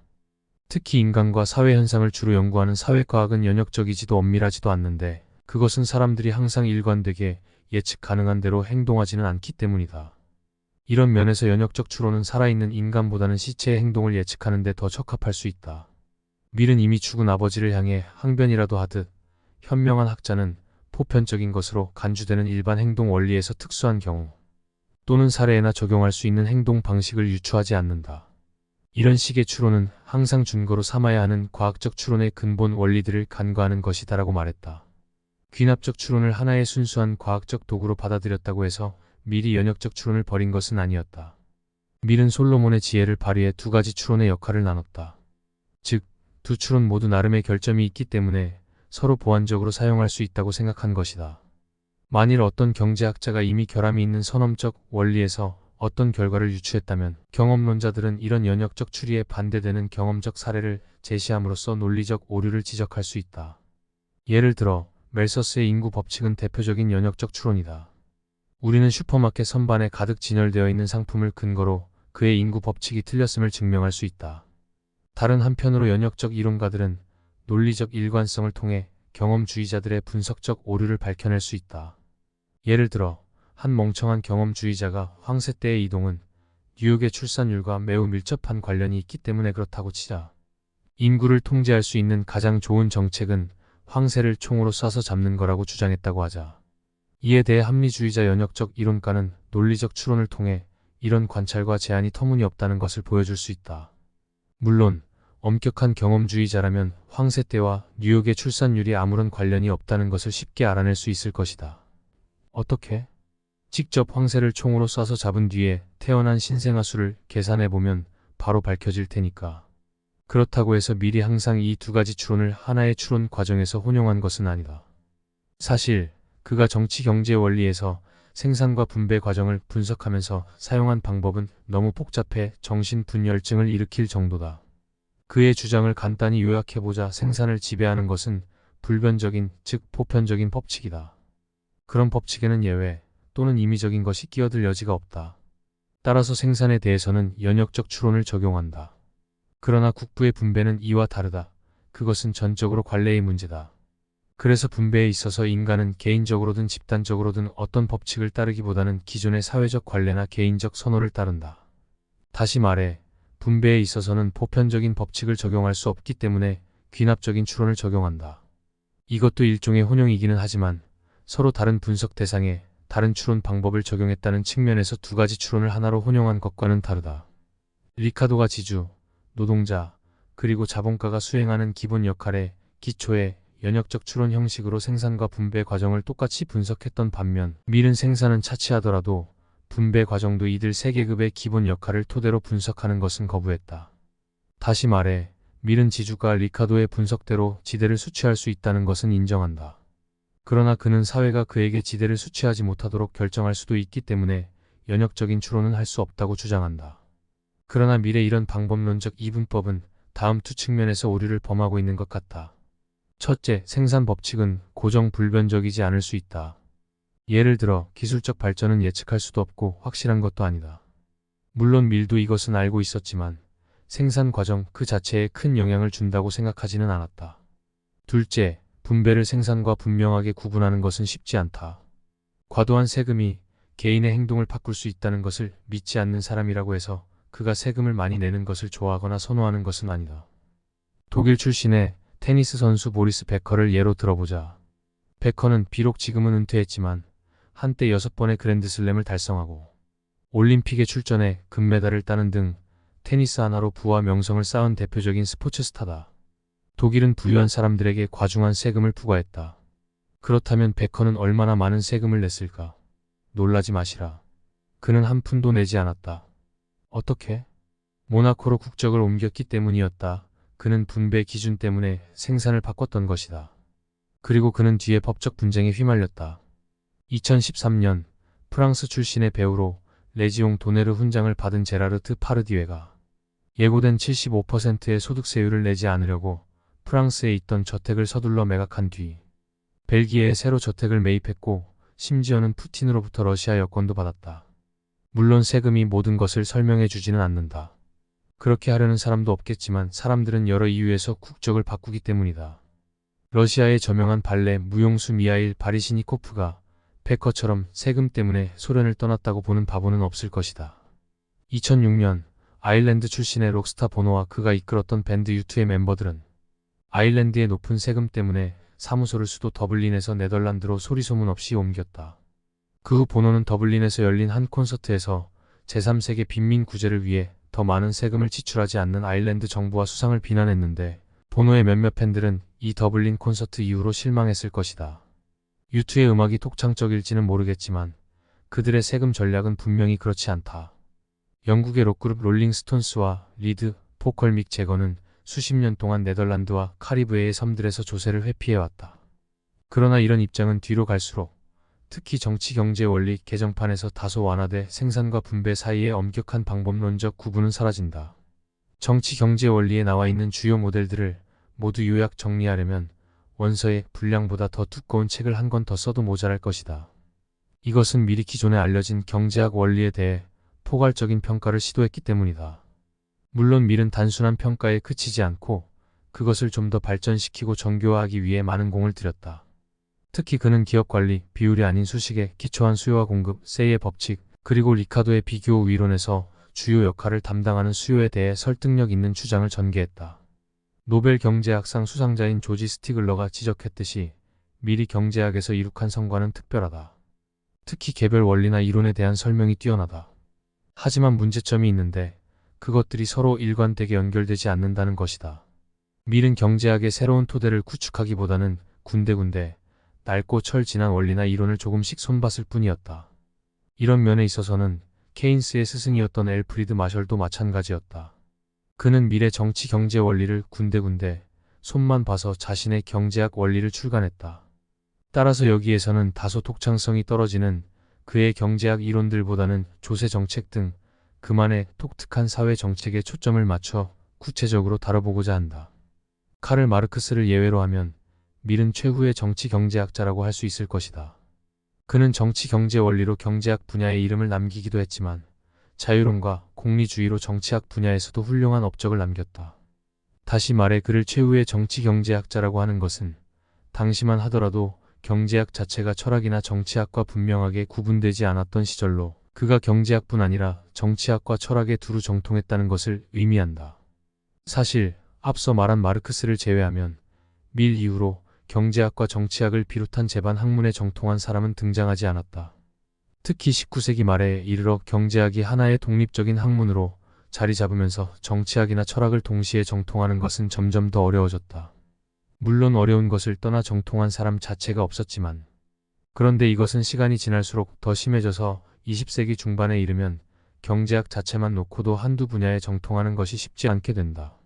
특히 인간과 사회 현상을 주로 연구하는 사회과학은 연역적이지도 엄밀하지도 않는데 그것은 사람들이 항상 일관되게 예측 가능한 대로 행동하지는 않기 때문이다. 이런 면에서 연역적 추론은 살아있는 인간보다는 시체의 행동을 예측하는 데 더 적합할 수 있다. 밀은 이미 죽은 아버지를 향해 항변이라도 하듯 현명한 학자는 보편적인 것으로 간주되는 일반 행동 원리에서 특수한 경우 또는 사례에나 적용할 수 있는 행동 방식을 유추하지 않는다. 이런 식의 추론은 항상 준거로 삼아야 하는 과학적 추론의 근본 원리들을 간과하는 것이다라고 말했다. 귀납적 추론을 하나의 순수한 과학적 도구로 받아들였다고 해서 밀이 연역적 추론을 버린 것은 아니었다. 밀은 솔로몬의 지혜를 발휘해 2가지 추론의 역할을 나눴다. 즉, 2 추론 모두 나름의 결점이 있기 때문에 서로 보완적으로 사용할 수 있다고 생각한 것이다. 만일 어떤 경제학자가 이미 결함이 있는 선험적 원리에서 어떤 결과를 유추했다면 경험론자들은 이런 연역적 추리에 반대되는 경험적 사례를 제시함으로써 논리적 오류를 지적할 수 있다. 예를 들어 멜서스의 인구 법칙은 대표적인 연역적 추론이다. 우리는 슈퍼마켓 선반에 가득 진열되어 있는 상품을 근거로 그의 인구 법칙이 틀렸음을 증명할 수 있다. 다른 한편으로 연역적 이론가들은 논리적 일관성을 통해 경험주의자들의 분석적 오류를 밝혀낼 수 있다. 예를 들어 한 멍청한 경험주의자가 황새 때의 이동은 뉴욕의 출산율과 매우 밀접한 관련이 있기 때문에 그렇다고 치자. 인구를 통제할 수 있는 가장 좋은 정책은 황새를 총으로 쏴서 잡는 거라고 주장했다고 하자. 이에 대해 합리주의자 연역적 이론가는 논리적 추론을 통해 이런 관찰과 제한이 터무니없다는 것을 보여줄 수 있다. 물론 엄격한 경험주의자라면 황새 때와 뉴욕의 출산율이 아무런 관련이 없다는 것을 쉽게 알아낼 수 있을 것이다. 어떻게? 직접 황새를 총으로 쏴서 잡은 뒤에 태어난 신생아 수를 계산해보면 바로 밝혀질 테니까. 그렇다고 해서 미리 항상 이 두 가지 추론을 하나의 추론 과정에서 혼용한 것은 아니다. 사실 그가 정치 경제 원리에서 생산과 분배 과정을 분석하면서 사용한 방법은 너무 복잡해 정신분열증을 일으킬 정도다. 그의 주장을 간단히 요약해보자. 생산을 지배하는 것은 불변적인, 즉 보편적인 법칙이다. 그런 법칙에는 예외 또는 임의적인 것이 끼어들 여지가 없다. 따라서 생산에 대해서는 연역적 추론을 적용한다. 그러나 국부의 분배는 이와 다르다. 그것은 전적으로 관례의 문제다. 그래서 분배에 있어서 인간은 개인적으로든 집단적으로든 어떤 법칙을 따르기보다는 기존의 사회적 관례나 개인적 선호를 따른다. 다시 말해, 분배에 있어서는 보편적인 법칙을 적용할 수 없기 때문에 귀납적인 추론을 적용한다. 이것도 일종의 혼용이기는 하지만 서로 다른 분석 대상에 다른 추론 방법을 적용했다는 측면에서 두 가지 추론을 하나로 혼용한 것과는 다르다. 리카도가 지주, 노동자, 그리고 자본가가 수행하는 기본 역할의 기초에 연역적 추론 형식으로 생산과 분배 과정을 똑같이 분석했던 반면 밀은 생산은 차치하더라도 분배 과정도 이들 세 계급의 기본 역할을 토대로 분석하는 것은 거부했다. 다시 말해 밀은 지주가 리카도의 분석대로 지대를 수취할 수 있다는 것은 인정한다. 그러나 그는 사회가 그에게 지대를 수취하지 못하도록 결정할 수도 있기 때문에 연역적인 추론은 할 수 없다고 주장한다. 그러나 밀의 이런 방법론적 이분법은 다음 두 측면에서 오류를 범하고 있는 것 같다. 첫째, 생산 법칙은 고정 불변적이지 않을 수 있다. 예를 들어 기술적 발전은 예측할 수도 없고 확실한 것도 아니다. 물론 밀도 이것은 알고 있었지만 생산 과정 그 자체에 큰 영향을 준다고 생각하지는 않았다. 둘째, 분배를 생산과 분명하게 구분하는 것은 쉽지 않다. 과도한 세금이 개인의 행동을 바꿀 수 있다는 것을 믿지 않는 사람이라고 해서 그가 세금을 많이 내는 것을 좋아하거나 선호하는 것은 아니다. 독일 출신의 테니스 선수 보리스 베커를 예로 들어보자. 베커는 비록 지금은 은퇴했지만 한때 6번의 그랜드슬램을 달성하고 올림픽에 출전해 금메달을 따는 등 테니스 하나로 부와 명성을 쌓은 대표적인 스포츠 스타다. 독일은 부유한 사람들에게 과중한 세금을 부과했다. 그렇다면 베커는 얼마나 많은 세금을 냈을까? 놀라지 마시라. 그는 한 푼도 내지 않았다. 어떻게? 모나코로 국적을 옮겼기 때문이었다. 그는 분배 기준 때문에 생산을 바꿨던 것이다. 그리고 그는 뒤에 법적 분쟁에 휘말렸다. 2013년 프랑스 출신의 배우로 레지옹 도네르 훈장을 받은 제라르 드파르디에가 예고된 75%의 소득세율을 내지 않으려고 프랑스에 있던 저택을 서둘러 매각한 뒤 벨기에에 새로 저택을 매입했고 심지어는 푸틴으로부터 러시아 여권도 받았다. 물론 세금이 모든 것을 설명해 주지는 않는다. 그렇게 하려는 사람도 없겠지만 사람들은 여러 이유에서 국적을 바꾸기 때문이다. 러시아의 저명한 발레 무용수 미하일 바리시니코프가 베커처럼 세금 때문에 소련을 떠났다고 보는 바보는 없을 것이다. 2006년 아일랜드 출신의 록스타 보노와 그가 이끌었던 밴드 U2의 멤버들은 아일랜드의 높은 세금 때문에 사무소를 수도 더블린에서 네덜란드로 소리소문 없이 옮겼다. 그 후 보노는 더블린에서 열린 한 콘서트에서 제3세계 빈민 구제를 위해 더 많은 세금을 지출하지 않는 아일랜드 정부와 수상을 비난했는데 보노의 몇몇 팬들은 이 더블린 콘서트 이후로 실망했을 것이다. U2의 음악이 독창적일지는 모르겠지만 그들의 세금 전략은 분명히 그렇지 않다. 영국의 록그룹 롤링스톤스와 리드, 보컬 믹 제거는 수십 년 동안 네덜란드와 카리브해의 섬들에서 조세를 회피해왔다. 그러나 이런 입장은 뒤로 갈수록 특히 정치 경제 원리 개정판에서 다소 완화돼 생산과 분배 사이의 엄격한 방법론적 구분은 사라진다. 정치 경제 원리에 나와 있는 주요 모델들을 모두 요약 정리하려면 원서의 분량보다 더 두꺼운 책을 한 권 더 써도 모자랄 것이다. 이것은 미리 기존에 알려진 경제학 원리에 대해 포괄적인 평가를 시도했기 때문이다. 물론 밀은 단순한 평가에 그치지 않고 그것을 좀 더 발전시키고 정교화하기 위해 많은 공을 들였다. 특히 그는 기업 관리, 비율이 아닌 수식의 기초한 수요와 공급, 세이의 법칙, 그리고 리카도의 비교 이론에서 주요 역할을 담당하는 수요에 대해 설득력 있는 주장을 전개했다. 노벨 경제학상 수상자인 조지 스티글러가 지적했듯이 밀이 경제학에서 이룩한 성과는 특별하다. 특히 개별 원리나 이론에 대한 설명이 뛰어나다. 하지만 문제점이 있는데 그것들이 서로 일관되게 연결되지 않는다는 것이다. 밀은 경제학의 새로운 토대를 구축하기보다는 군데군데 낡고 철 지난 원리나 이론을 조금씩 손봤을 뿐이었다. 이런 면에 있어서는 케인스의 스승이었던 엘프리드 마셜도 마찬가지였다. 그는 미래 정치 경제 원리를 군데군데 손만 봐서 자신의 경제학 원리를 출간했다. 따라서 여기에서는 다소 독창성이 떨어지는 그의 경제학 이론들보다는 조세 정책 등 그만의 독특한 사회 정책에 초점을 맞춰 구체적으로 다뤄보고자 한다. 카를 마르크스를 예외로 하면 밀은 최후의 정치 경제학자라고 할 수 있을 것이다. 그는 정치 경제 원리로 경제학 분야에 이름을 남기기도 했지만 자유론과 공리주의로 정치학 분야에서도 훌륭한 업적을 남겼다. 다시 말해 그를 최후의 정치 경제학자라고 하는 것은 당시만 하더라도 경제학 자체가 철학이나 정치학과 분명하게 구분되지 않았던 시절로 그가 경제학뿐 아니라 정치학과 철학에 두루 정통했다는 것을 의미한다. 사실 앞서 말한 마르크스를 제외하면 밀 이후로 경제학과 정치학을 비롯한 제반 학문에 정통한 사람은 등장하지 않았다. 특히 19세기 말에 이르러 경제학이 하나의 독립적인 학문으로 자리 잡으면서 정치학이나 철학을 동시에 정통하는 것은 점점 더 어려워졌다. 물론 어려운 것을 떠나 정통한 사람 자체가 없었지만 그런데 이것은 시간이 지날수록 더 심해져서 20세기 중반에 이르면 경제학 자체만 놓고도 한두 분야에 정통하는 것이 쉽지 않게 된다.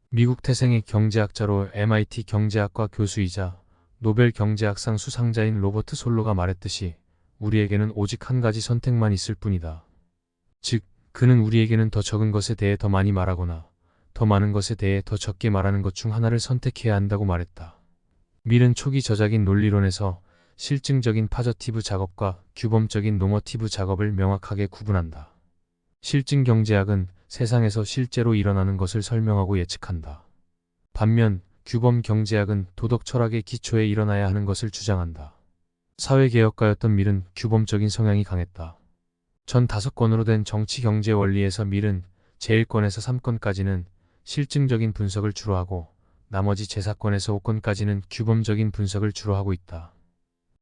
미국 태생의 경제학자로 MIT 경제학과 교수이자 노벨 경제학상 수상자인 로버트 솔로가 말했듯이 우리에게는 오직 한 가지 선택만 있을 뿐이다. 즉, 그는 우리에게는 더 적은 것에 대해 더 많이 말하거나 더 많은 것에 대해 더 적게 말하는 것 중 하나를 선택해야 한다고 말했다. 밀은 초기 저작인 논리론에서 실증적인 파저티브 작업과 규범적인 노머티브 작업을 명확하게 구분한다. 실증 경제학은 세상에서 실제로 일어나는 것을 설명하고 예측한다. 반면 규범 경제학은 도덕 철학의 기초에 일어나야 하는 것을 주장한다. 사회개혁가였던 밀은 규범적인 성향이 강했다. 전 5권으로 된 정치 경제 원리에서 밀은 제1권에서 3권까지는 실증적인 분석을 주로 하고 나머지 제4권에서 5권까지는 규범적인 분석을 주로 하고 있다.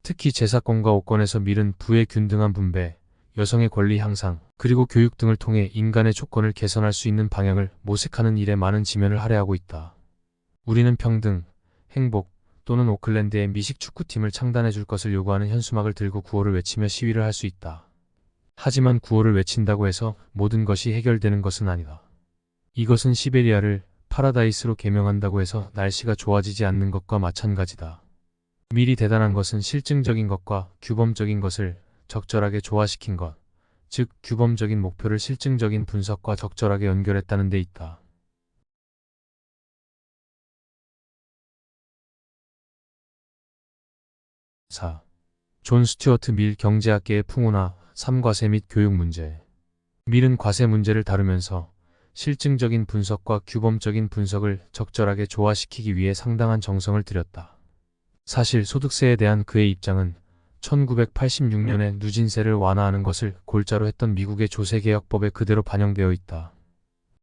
특히 제4권과 5권에서 밀은 부의 균등한 분배, 여성의 권리 향상, 그리고 교육 등을 통해 인간의 조건을 개선할 수 있는 방향을 모색하는 일에 많은 지면을 할애하고 있다. 우리는 평등, 행복 또는 오클랜드의 미식 축구팀을 창단해 줄 것을 요구하는 현수막을 들고 구호를 외치며 시위를 할 수 있다. 하지만 구호를 외친다고 해서 모든 것이 해결되는 것은 아니다. 이것은 시베리아를 파라다이스로 개명한다고 해서 날씨가 좋아지지 않는 것과 마찬가지다. 밀이 대단한 것은 실증적인 것과 규범적인 것을 적절하게 조화시킨 것, 즉 규범적인 목표를 실증적인 분석과 적절하게 연결했다는 데 있다. 4. 존 스튜어트 밀 경제학계의 풍우나 3과세 및 교육 문제. 밀은 과세 문제를 다루면서 실증적인 분석과 규범적인 분석을 적절하게 조화시키기 위해 상당한 정성을 들였다. 사실 소득세에 대한 그의 입장은 1986년에 누진세를 완화하는 것을 골자로 했던 미국의 조세개혁법에 그대로 반영되어 있다.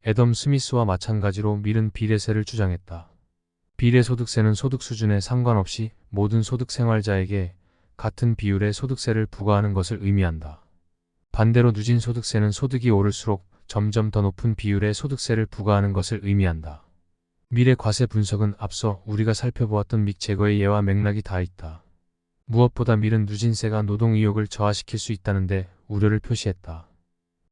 애덤 스미스와 마찬가지로 밀은 비례세를 주장했다. 비례소득세는 소득 수준에 상관없이 모든 소득 생활자에게 같은 비율의 소득세를 부과하는 것을 의미한다. 반대로 누진소득세는 소득이 오를수록 점점 더 높은 비율의 소득세를 부과하는 것을 의미한다. 밀의 과세 분석은 앞서 우리가 살펴보았던 믹 제거의 예와 맥락이 다 있다. 무엇보다 밀은 누진세가 노동 의욕을 저하시킬 수 있다는데 우려를 표시했다.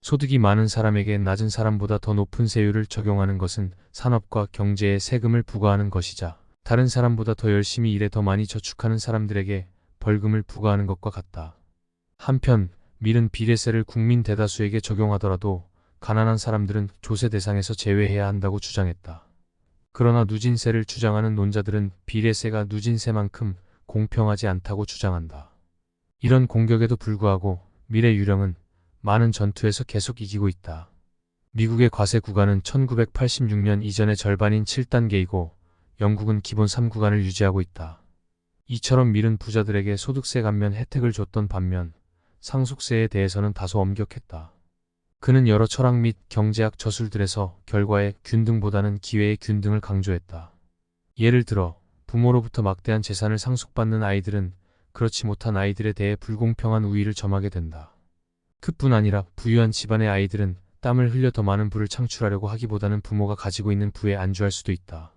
소득이 많은 사람에게 낮은 사람보다 더 높은 세율을 적용하는 것은 산업과 경제에 세금을 부과하는 것이자 다른 사람보다 더 열심히 일해 더 많이 저축하는 사람들에게 벌금을 부과하는 것과 같다. 한편 밀은 비례세를 국민 대다수에게 적용하더라도 가난한 사람들은 조세 대상에서 제외해야 한다고 주장했다. 그러나 누진세를 주장하는 논자들은 비례세가 누진세만큼 공평하지 않다고 주장한다. 이런 공격에도 불구하고 밀의 유령은 많은 전투에서 계속 이기고 있다. 미국의 과세 구간은 1986년 이전의 절반인 7단계이고 영국은 기본 3구간을 유지하고 있다. 이처럼 밀은 부자들에게 소득세 감면 혜택을 줬던 반면 상속세에 대해서는 다소 엄격했다. 그는 여러 철학 및 경제학 저술들에서 결과의 균등보다는 기회의 균등을 강조했다. 예를 들어 부모로부터 막대한 재산을 상속받는 아이들은 그렇지 못한 아이들에 대해 불공평한 우위를 점하게 된다. 그뿐 아니라 부유한 집안의 아이들은 땀을 흘려 더 많은 부를 창출하려고 하기보다는 부모가 가지고 있는 부에 안주할 수도 있다.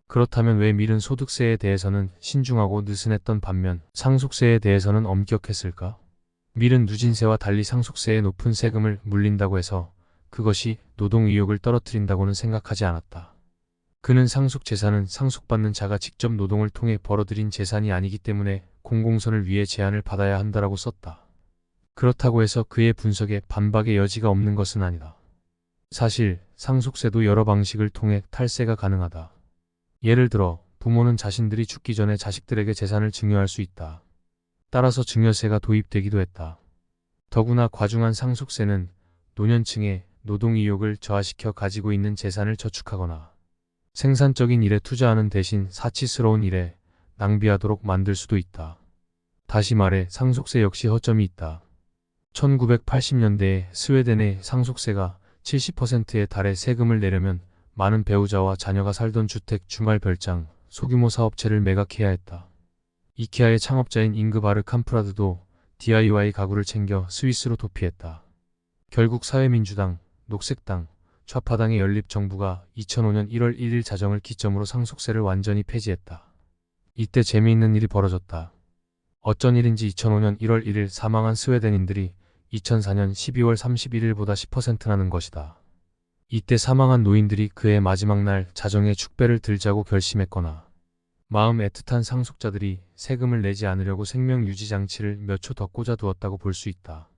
그렇다면 왜 밀은 소득세에 대해서는 신중하고 느슨했던 반면 상속세에 대해서는 엄격했을까? 밀은 누진세와 달리 상속세의 높은 세금을 물린다고 해서 그것이 노동 의욕을 떨어뜨린다고는 생각하지 않았다. 그는 상속 재산은 상속받는 자가 직접 노동을 통해 벌어들인 재산이 아니기 때문에 공공선을 위해 제한을 받아야 한다라고 썼다. 그렇다고 해서 그의 분석에 반박의 여지가 없는 것은 아니다. 사실 상속세도 여러 방식을 통해 탈세가 가능하다. 예를 들어 부모는 자신들이 죽기 전에 자식들에게 재산을 증여할 수 있다. 따라서 증여세가 도입되기도 했다. 더구나 과중한 상속세는 노년층의 노동 의욕을 저하시켜 가지고 있는 재산을 저축하거나 생산적인 일에 투자하는 대신 사치스러운 일에 낭비하도록 만들 수도 있다. 다시 말해 상속세 역시 허점이 있다. 1980년대에 스웨덴의 상속세가 70%에 달해 세금을 내려면 많은 배우자와 자녀가 살던 주택, 주말 별장, 소규모 사업체를 매각해야 했다. 이케아의 창업자인 잉그바르 캄프라드도 DIY 가구를 챙겨 스위스로 도피했다. 결국 사회민주당, 녹색당, 좌파당의 연립정부가 2005년 1월 1일 자정을 기점으로 상속세를 완전히 폐지했다. 이때 재미있는 일이 벌어졌다. 어쩐 일인지 2005년 1월 1일 사망한 스웨덴인들이 2004년 12월 31일보다 10%나는 것이다. 이때 사망한 노인들이 그의 마지막 날 자정에 축배를 들자고 결심했거나 마음 애틋한 상속자들이 세금을 내지 않으려고 생명유지장치를 몇 초 더 꽂아두었다고 볼 수 있다.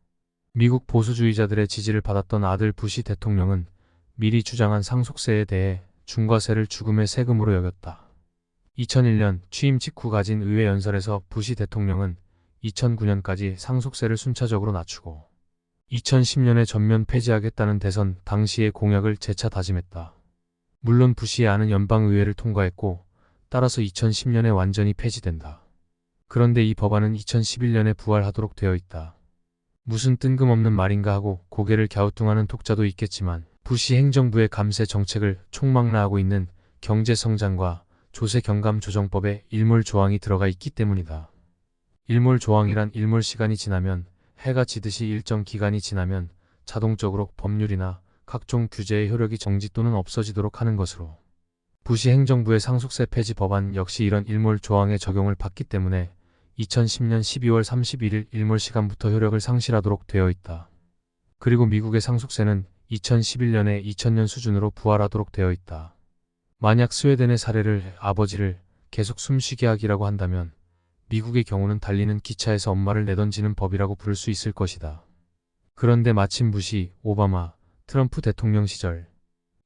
미국 보수주의자들의 지지를 받았던 아들 부시 대통령은 미리 주장한 상속세에 대해 중과세를 죽음의 세금으로 여겼다. 2001년 취임 직후 가진 의회 연설에서 부시 대통령은 2009년까지 상속세를 순차적으로 낮추고 2010년에 전면 폐지하겠다는 대선 당시의 공약을 재차 다짐했다. 물론 부시의 안은 연방의회를 통과했고 따라서 2010년에 완전히 폐지된다. 그런데 이 법안은 2011년에 부활하도록 되어 있다. 무슨 뜬금없는 말인가 하고 고개를 갸우뚱하는 독자도 있겠지만 부시 행정부의 감세 정책을 총망라하고 있는 경제성장과 조세경감조정법에 일몰 조항이 들어가 있기 때문이다. 일몰 조항이란 일몰 시간이 지나면 해가 지듯이 일정 기간이 지나면 자동적으로 법률이나 각종 규제의 효력이 정지 또는 없어지도록 하는 것으로 부시 행정부의 상속세 폐지 법안 역시 이런 일몰 조항의 적용을 받기 때문에 2010년 12월 31일 일몰 시간부터 효력을 상실하도록 되어 있다. 그리고 미국의 상속세는 2011년에 2000년 수준으로 부활하도록 되어 있다. 만약 스웨덴의 사례를 아버지를 계속 숨쉬게 하기라고 한다면 미국의 경우는 달리는 기차에서 엄마를 내던지는 법이라고 부를 수 있을 것이다. 그런데 마침 부시, 오바마, 트럼프 대통령 시절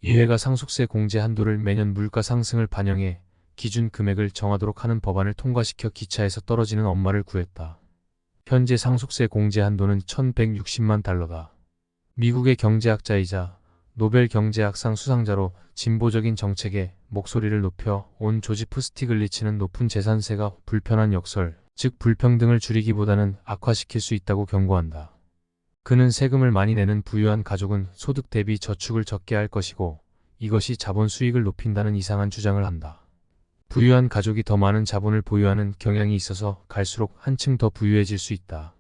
의회가 상속세 공제 한도를 매년 물가 상승을 반영해 기준 금액을 정하도록 하는 법안을 통과시켜 기차에서 떨어지는 엄마를 구했다. 현재 상속세 공제 한도는 1160만 달러다. 미국의 경제학자이자 노벨 경제학상 수상자로 진보적인 정책에 목소리를 높여 온 조지프 스티글리츠는 높은 재산세가 불편한 역설, 즉 불평등을 줄이기보다는 악화시킬 수 있다고 경고한다. 그는 세금을 많이 내는 부유한 가족은 소득 대비 저축을 적게 할 것이고 이것이 자본 수익을 높인다는 이상한 주장을 한다. 부유한 가족이 더 많은 자본을 보유하는 경향이 있어서 갈수록 한층 더 부유해질 수 있다.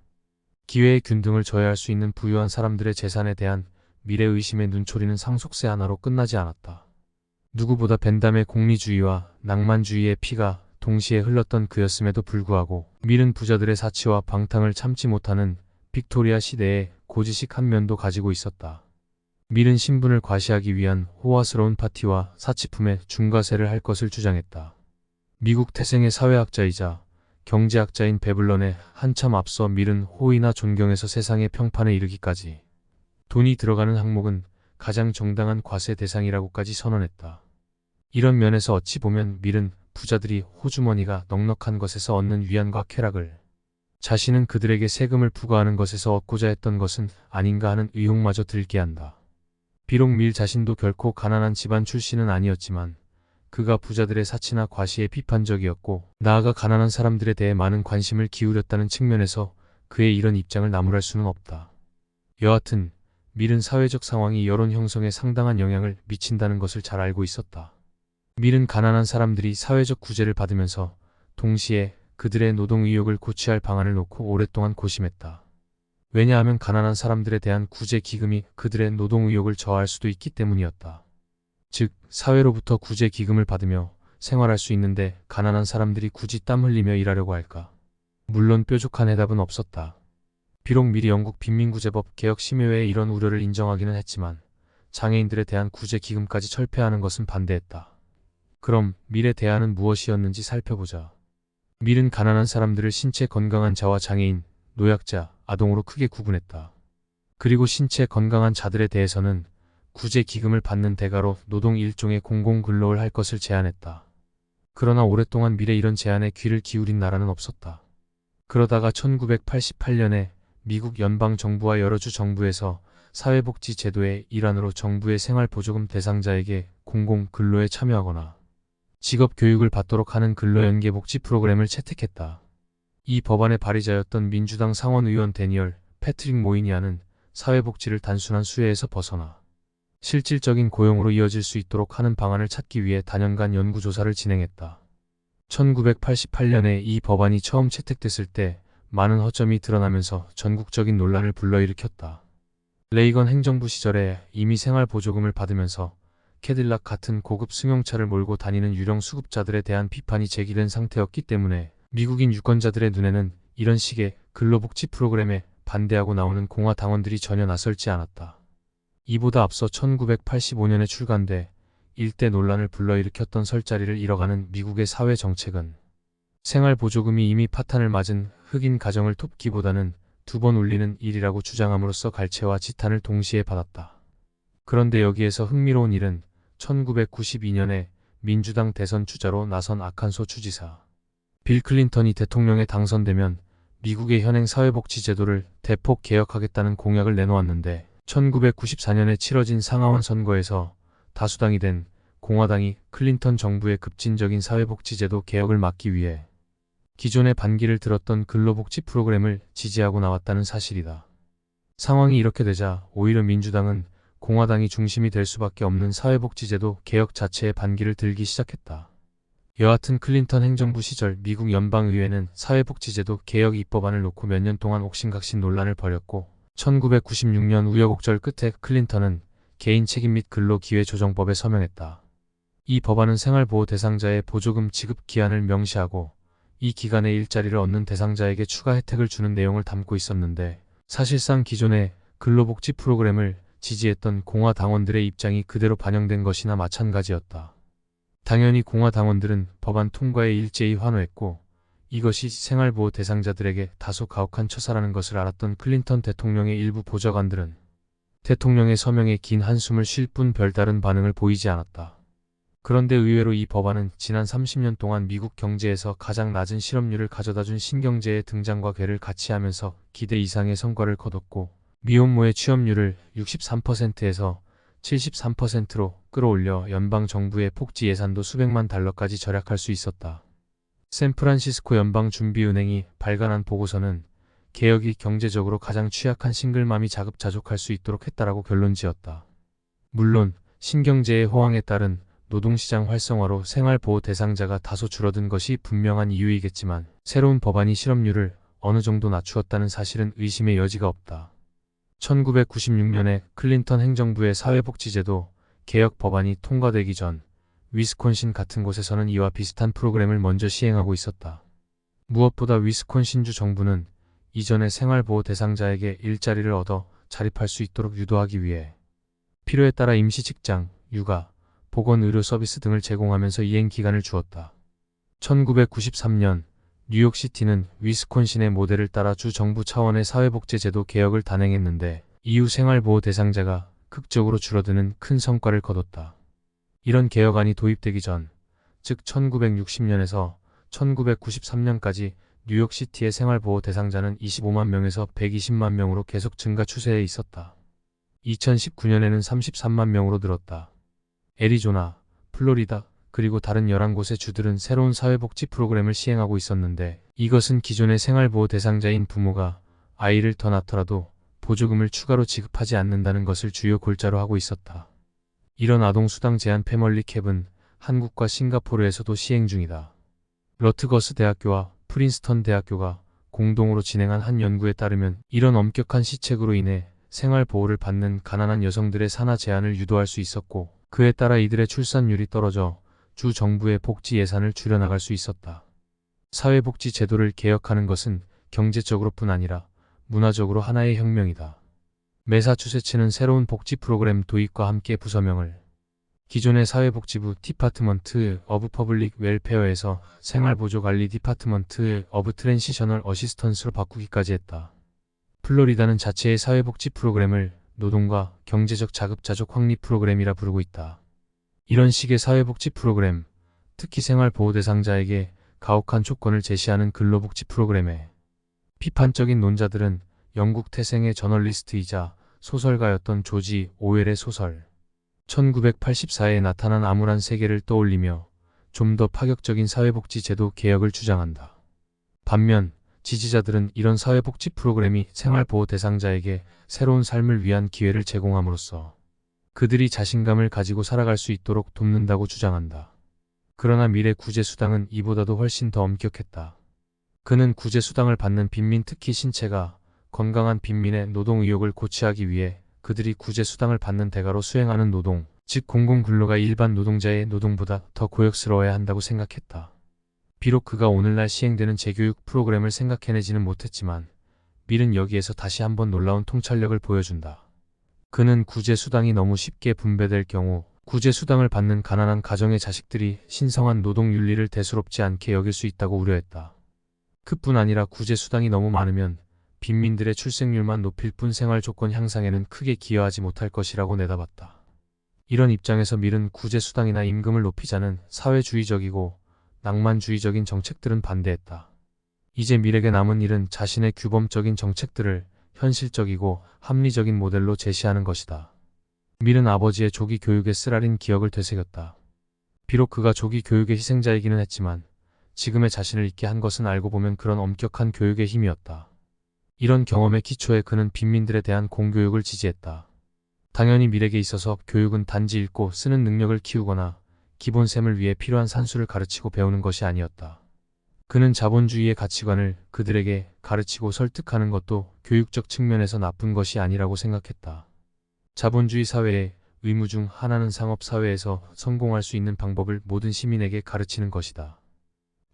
기회의 균등을 저해할 수 있는 부유한 사람들의 재산에 대한 미래의심의 눈초리는 상속세 하나로 끝나지 않았다. 누구보다 벤담의 공리주의와 낭만주의의 피가 동시에 흘렀던 그였음에도 불구하고 밀은 부자들의 사치와 방탕을 참지 못하는 빅토리아 시대에 고지식한 면도 가지고 있었다. 밀은 신분을 과시하기 위한 호화스러운 파티와 사치품에 중과세를 할 것을 주장했다. 미국 태생의 사회학자이자 경제학자인 베블런에 한참 앞서 밀은 호의나 존경에서 세상의 평판에 이르기까지 돈이 들어가는 항목은 가장 정당한 과세 대상이라고까지 선언했다. 이런 면에서 어찌 보면 밀은 부자들이 호주머니가 넉넉한 것에서 얻는 위안과 쾌락을 자신은 그들에게 세금을 부과하는 것에서 얻고자 했던 것은 아닌가 하는 의혹마저 들게 한다. 비록 밀 자신도 결코 가난한 집안 출신은 아니었지만 그가 부자들의 사치나 과시에 비판적이었고 나아가 가난한 사람들에 대해 많은 관심을 기울였다는 측면에서 그의 이런 입장을 나무랄 수는 없다. 여하튼 밀은 사회적 상황이 여론 형성에 상당한 영향을 미친다는 것을 잘 알고 있었다. 밀은 가난한 사람들이 사회적 구제를 받으면서 동시에 그들의 노동 의욕을 고취할 방안을 놓고 오랫동안 고심했다. 왜냐하면 가난한 사람들에 대한 구제 기금이 그들의 노동 의욕을 저하할 수도 있기 때문이었다. 즉 사회로부터 구제 기금을 받으며 생활할 수 있는데 가난한 사람들이 굳이 땀 흘리며 일하려고 할까? 물론 뾰족한 해답은 없었다. 비록 미리 영국 빈민구제법 개혁심의회에 이런 우려를 인정하기는 했지만 장애인들에 대한 구제 기금까지 철폐하는 것은 반대했다. 그럼 밀의 대안은 무엇이었는지 살펴보자. 밀은 가난한 사람들을 신체 건강한 자와 장애인, 노약자, 아동으로 크게 구분했다. 그리고 신체 건강한 자들에 대해서는 구제 기금을 받는 대가로 노동 일종의 공공근로를 할 것을 제안했다. 그러나 오랫동안 밀의 이런 제안에 귀를 기울인 나라는 없었다. 그러다가 1988년에 미국 연방정부와 여러 주 정부에서 사회복지 제도의 일환으로 정부의 생활보조금 대상자에게 공공근로에 참여하거나 직업교육을 받도록 하는 근로연계복지 프로그램을 채택했다. 이 법안의 발의자였던 민주당 상원의원 데니얼 패트릭 모이니아는 사회복지를 단순한 수혜에서 벗어나 실질적인 고용으로 이어질 수 있도록 하는 방안을 찾기 위해 다년간 연구조사를 진행했다. 1988년에 이 법안이 처음 채택됐을 때 많은 허점이 드러나면서 전국적인 논란을 불러일으켰다. 레이건 행정부 시절에 이미 생활보조금을 받으면서 캐딜락 같은 고급 승용차를 몰고 다니는 유령 수급자들에 대한 비판이 제기된 상태였기 때문에 미국인 유권자들의 눈에는 이런 식의 근로복지 프로그램에 반대하고 나오는 공화 당원들이 전혀 낯설지 않았다. 이보다 앞서 1985년에 출간돼 일대 논란을 불러일으켰던 설자리를 잃어가는 미국의 사회 정책은 생활보조금이 이미 파탄을 맞은 흑인 가정을 돕기보다는 2번 울리는 일이라고 주장함으로써 갈채와 지탄을 동시에 받았다. 그런데 여기에서 흥미로운 일은 1992년에 민주당 대선 주자로 나선 아칸소 주지사 빌 클린턴이 대통령에 당선되면 미국의 현행 사회복지 제도를 대폭 개혁하겠다는 공약을 내놓았는데 1994년에 치러진 상하원 선거에서 다수당이 된 공화당이 클린턴 정부의 급진적인 사회복지제도 개혁을 막기 위해 기존의 반기를 들었던 근로복지 프로그램을 지지하고 나왔다는 사실이다. 상황이 이렇게 되자 오히려 민주당은 공화당이 중심이 될 수밖에 없는 사회복지제도 개혁 자체에 반기를 들기 시작했다. 여하튼 클린턴 행정부 시절 미국 연방의회는 사회복지제도 개혁 입법안을 놓고 몇 년 동안 옥신각신 논란을 벌였고 1996년 우여곡절 끝에 클린턴은 개인 책임 및 근로기회조정법에 서명했다. 이 법안은 생활보호 대상자의 보조금 지급 기한을 명시하고 이 기간에 일자리를 얻는 대상자에게 추가 혜택을 주는 내용을 담고 있었는데 사실상 기존의 근로복지 프로그램을 지지했던 공화 당원들의 입장이 그대로 반영된 것이나 마찬가지였다. 당연히 공화 당원들은 법안 통과에 일제히 환호했고 이것이 생활보호 대상자들에게 다소 가혹한 처사라는 것을 알았던 클린턴 대통령의 일부 보좌관들은 대통령의 서명에 긴 한숨을 쉴 뿐 별다른 반응을 보이지 않았다. 그런데 의외로 이 법안은 지난 30년 동안 미국 경제에서 가장 낮은 실업률을 가져다준 신경제의 등장과 궤를 같이 하면서 기대 이상의 성과를 거뒀고 미혼모의 취업률을 63%에서 73%로 끌어올려 연방정부의 복지 예산도 수백만 달러까지 절약할 수 있었다. 샌프란시스코 연방준비은행이 발간한 보고서는 개혁이 경제적으로 가장 취약한 싱글맘이 자급자족할 수 있도록 했다라고 결론지었다. 물론 신경제의 호황에 따른 노동시장 활성화로 생활보호 대상자가 다소 줄어든 것이 분명한 이유이겠지만 새로운 법안이 실업률을 어느 정도 낮추었다는 사실은 의심의 여지가 없다. 1996년에 클린턴 행정부의 사회복지제도 개혁 법안이 통과되기 전 위스콘신 같은 곳에서는 이와 비슷한 프로그램을 먼저 시행하고 있었다. 무엇보다 위스콘신주 정부는 이전의 생활보호 대상자에게 일자리를 얻어 자립할 수 있도록 유도하기 위해 필요에 따라 임시 직장, 육아, 보건 의료 서비스 등을 제공하면서 이행 기간을 주었다. 1993년 뉴욕시티는 위스콘신의 모델을 따라 주 정부 차원의 사회복지제도 개혁을 단행했는데 이후 생활보호 대상자가 극적으로 줄어드는 큰 성과를 거뒀다. 이런 개혁안이 도입되기 전, 즉 1960년에서 1993년까지 뉴욕시티의 생활보호 대상자는 25만 명에서 120만 명으로 계속 증가 추세에 있었다. 2019년에는 33만 명으로 늘었다. 애리조나, 플로리다, 그리고 다른 11곳의 주들은 새로운 사회복지 프로그램을 시행하고 있었는데 이것은 기존의 생활보호 대상자인 부모가 아이를 더 낳더라도 보조금을 추가로 지급하지 않는다는 것을 주요 골자로 하고 있었다. 이런 아동수당 제한 패멀리 캡은 한국과 싱가포르에서도 시행 중이다. 러트거스 대학교와 프린스턴 대학교가 공동으로 진행한 한 연구에 따르면 이런 엄격한 시책으로 인해 생활보호를 받는 가난한 여성들의 산하 제한을 유도할 수 있었고 그에 따라 이들의 출산율이 떨어져 주 정부의 복지 예산을 줄여나갈 수 있었다. 사회복지 제도를 개혁하는 것은 경제적으로뿐 아니라 문화적으로 하나의 혁명이다. 매사추세츠는 새로운 복지 프로그램 도입과 함께 부서명을 기존의 사회복지부 디파트먼트 어브 퍼블릭 웰페어에서 생활보조관리 디파트먼트 어브 트랜시셔널 어시스턴스로 바꾸기까지 했다. 플로리다는 자체의 사회복지 프로그램을 노동과 경제적 자급자족 확립 프로그램이라 부르고 있다. 이런 식의 사회복지 프로그램, 특히 생활보호 대상자에게 가혹한 조건을 제시하는 근로복지 프로그램에 비판적인 논자들은 영국 태생의 저널리스트이자 소설가였던 조지 오웰의 소설 1984에 나타난 암울한 세계를 떠올리며 좀 더 파격적인 사회복지 제도 개혁을 주장한다. 반면 지지자들은 이런 사회복지 프로그램이 생활보호 대상자에게 새로운 삶을 위한 기회를 제공함으로써 그들이 자신감을 가지고 살아갈 수 있도록 돕는다고 주장한다. 그러나 미래 구제수당은 이보다도 훨씬 더 엄격했다. 그는 구제수당을 받는 빈민, 특히 신체가 건강한 빈민의 노동 의욕을 고취하기 위해 그들이 구제수당을 받는 대가로 수행하는 노동, 즉 공공근로가 일반 노동자의 노동보다 더 고역스러워야 한다고 생각했다. 비록 그가 오늘날 시행되는 재교육 프로그램을 생각해내지는 못했지만 밀은 여기에서 다시 한번 놀라운 통찰력을 보여준다. 그는 구제수당이 너무 쉽게 분배될 경우 구제수당을 받는 가난한 가정의 자식들이 신성한 노동윤리를 대수롭지 않게 여길 수 있다고 우려했다. 그뿐 아니라 구제수당이 너무 많으면 빈민들의 출생률만 높일 뿐 생활조건 향상에는 크게 기여하지 못할 것이라고 내다봤다. 이런 입장에서 밀은 구제수당이나 임금을 높이자는 사회주의적이고 낭만주의적인 정책들은 반대했다. 이제 밀에게 남은 일은 자신의 규범적인 정책들을 현실적이고 합리적인 모델로 제시하는 것이다. 밀은 아버지의 조기 교육에 쓰라린 기억을 되새겼다. 비록 그가 조기 교육의 희생자이기는 했지만 지금의 자신을 있게 한 것은 알고 보면 그런 엄격한 교육의 힘이었다. 이런 경험의 기초에 그는 빈민들에 대한 공교육을 지지했다. 당연히 밀에게 있어서 교육은 단지 읽고 쓰는 능력을 키우거나 기본셈을 위해 필요한 산수를 가르치고 배우는 것이 아니었다. 그는 자본주의의 가치관을 그들에게 가르치고 설득하는 것도 교육적 측면에서 나쁜 것이 아니라고 생각했다. 자본주의 사회의 의무 중 하나는 상업사회에서 성공할 수 있는 방법을 모든 시민에게 가르치는 것이다.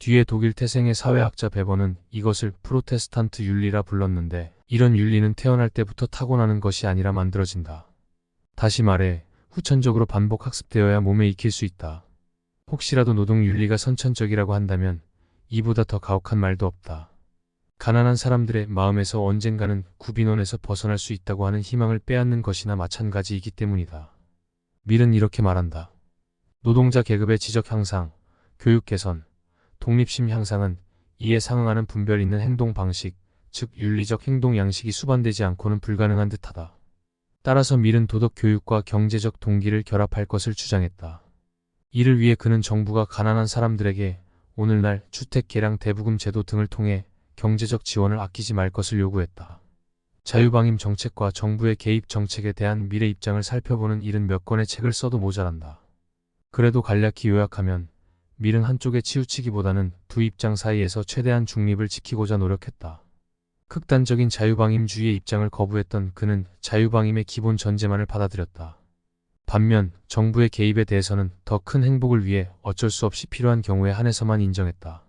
뒤에 독일 태생의 사회학자 베버는 이것을 프로테스탄트 윤리라 불렀는데 이런 윤리는 태어날 때부터 타고나는 것이 아니라 만들어진다. 다시 말해 후천적으로 반복 학습되어야 몸에 익힐 수 있다. 혹시라도 노동 윤리가 선천적이라고 한다면 이보다 더 가혹한 말도 없다. 가난한 사람들의 마음에서 언젠가는 구빈원에서 벗어날 수 있다고 하는 희망을 빼앗는 것이나 마찬가지이기 때문이다. 밀은 이렇게 말한다. 노동자 계급의 지적 향상, 교육 개선, 독립심 향상은 이에 상응하는 분별 있는 행동 방식, 즉 윤리적 행동 양식이 수반되지 않고는 불가능한 듯하다. 따라서 밀은 도덕 교육과 경제적 동기를 결합할 것을 주장했다. 이를 위해 그는 정부가 가난한 사람들에게 오늘날 주택 개량 대부금 제도 등을 통해 경제적 지원을 아끼지 말 것을 요구했다. 자유방임 정책과 정부의 개입 정책에 대한 밀의 입장을 살펴보는 일은 몇 권의 책을 써도 모자란다. 그래도 간략히 요약하면 밀은 한쪽에 치우치기보다는 두 입장 사이에서 최대한 중립을 지키고자 노력했다. 극단적인 자유방임주의의 입장을 거부했던 그는 자유방임의 기본 전제만을 받아들였다. 반면 정부의 개입에 대해서는 더 큰 행복을 위해 어쩔 수 없이 필요한 경우에 한해서만 인정했다.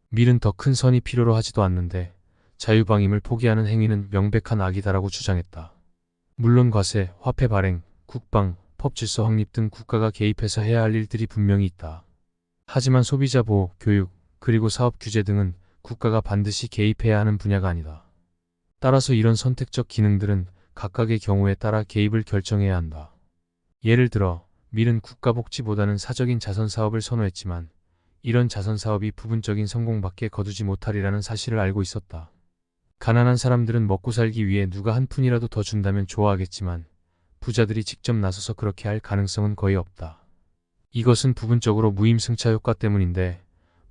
밀은 더 큰 선이 필요로 하지도 않는데 자유방임을 포기하는 행위는 명백한 악이다라고 주장했다. 물론 과세, 화폐 발행, 국방, 법질서 확립 등 국가가 개입해서 해야 할 일들이 분명히 있다. 하지만 소비자 보호, 교육, 그리고 사업 규제 등은 국가가 반드시 개입해야 하는 분야가 아니다. 따라서 이런 선택적 기능들은 각각의 경우에 따라 개입을 결정해야 한다. 예를 들어 밀은 국가복지보다는 사적인 자선사업을 선호했지만 이런 자선사업이 부분적인 성공밖에 거두지 못하리라는 사실을 알고 있었다. 가난한 사람들은 먹고 살기 위해 누가 한 푼이라도 더 준다면 좋아하겠지만 부자들이 직접 나서서 그렇게 할 가능성은 거의 없다. 이것은 부분적으로 무임승차 효과 때문인데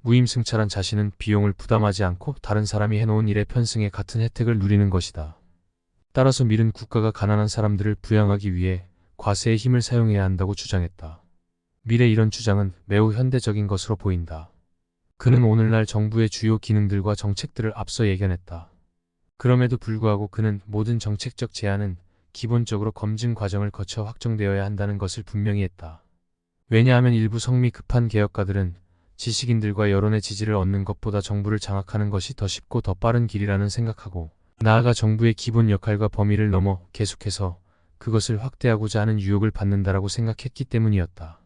무임승차란 자신은 비용을 부담하지 않고 다른 사람이 해놓은 일에 편승해 같은 혜택을 누리는 것이다. 따라서 밀은 국가가 가난한 사람들을 부양하기 위해 과세의 힘을 사용해야 한다고 주장했다. 밀의 이런 주장은 매우 현대적인 것으로 보인다. 그는 오늘날 정부의 주요 기능들과 정책들을 앞서 예견했다. 그럼에도 불구하고 그는 모든 정책적 제안은 기본적으로 검증 과정을 거쳐 확정되어야 한다는 것을 분명히 했다. 왜냐하면 일부 성미 급한 개혁가들은 지식인들과 여론의 지지를 얻는 것보다 정부를 장악하는 것이 더 쉽고 더 빠른 길이라는 생각하고 나아가 정부의 기본 역할과 범위를 넘어 계속해서 그것을 확대하고자 하는 유혹을 받는다라고 생각했기 때문이었다.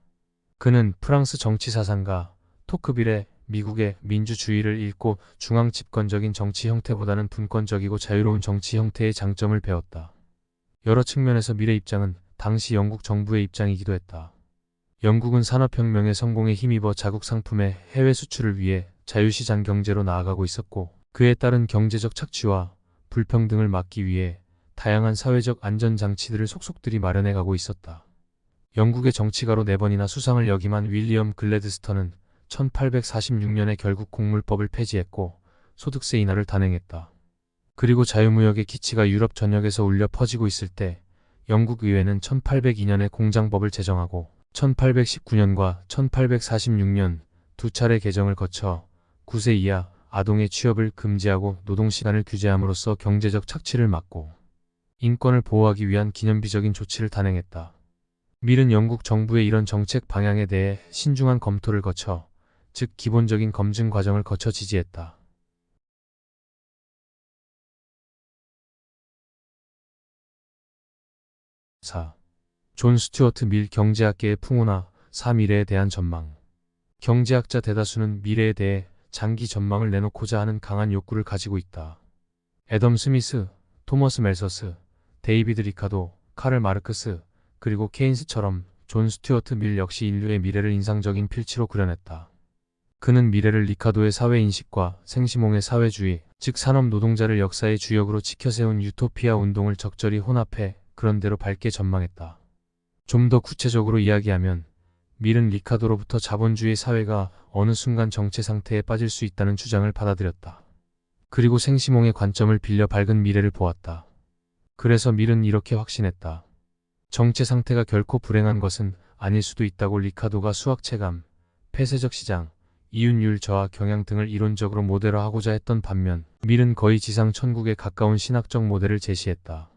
그는 프랑스 정치 사상가 토크빌의 미국의 민주주의를 읽고 중앙 집권적인 정치 형태보다는 분권적이고 자유로운 정치 형태의 장점을 배웠다. 여러 측면에서 밀의 입장은 당시 영국 정부의 입장이기도 했다. 영국은 산업혁명의 성공에 힘입어 자국 상품의 해외 수출을 위해 자유시장 경제로 나아가고 있었고, 그에 따른 경제적 착취와 불평등을 막기 위해 다양한 사회적 안전장치들을 속속들이 마련해가고 있었다. 영국의 정치가로 4번이나 수상을 역임한 윌리엄 글래드스턴은 1846년에 결국 곡물법을 폐지했고 소득세 인하를 단행했다. 그리고 자유무역의 기치가 유럽 전역에서 울려 퍼지고 있을 때 영국 의회는 1802년에 공장법을 제정하고 1819년과 1846년 두 차례 개정을 거쳐 9세 이하 아동의 취업을 금지하고 노동시간을 규제함으로써 경제적 착취를 막고 인권을 보호하기 위한 기념비적인 조치를 단행했다. 밀은 영국 정부의 이런 정책 방향에 대해 신중한 검토를 거쳐, 즉 기본적인 검증 과정을 거쳐 지지했다. 4. 존 스튜어트 밀 경제학계의 풍우나 4. 미래에 대한 전망. 경제학자 대다수는 미래에 대해 장기 전망을 내놓고자 하는 강한 욕구를 가지고 있다. 애덤 스미스, 토머스 멜서스, 데이비드 리카도, 카를 마르크스, 그리고 케인스처럼 존 스튜어트 밀 역시 인류의 미래를 인상적인 필치로 그려냈다. 그는 미래를 리카도의 사회인식과 생시몽의 사회주의, 즉 산업 노동자를 역사의 주역으로 치켜세운 유토피아 운동을 적절히 혼합해 그런대로 밝게 전망했다. 좀 더 구체적으로 이야기하면 밀은 리카도로부터 자본주의 사회가 어느 순간 정체 상태에 빠질 수 있다는 주장을 받아들였다. 그리고 생시몽의 관점을 빌려 밝은 미래를 보았다. 그래서 밀은 이렇게 확신했다. 정체 상태가 결코 불행한 것은 아닐 수도 있다고. 리카도가 수학 체감, 폐쇄적 시장, 이윤율 저하 경향 등을 이론적으로 모델화하고자 했던 반면 밀은 거의 지상 천국에 가까운 신학적 모델을 제시했다.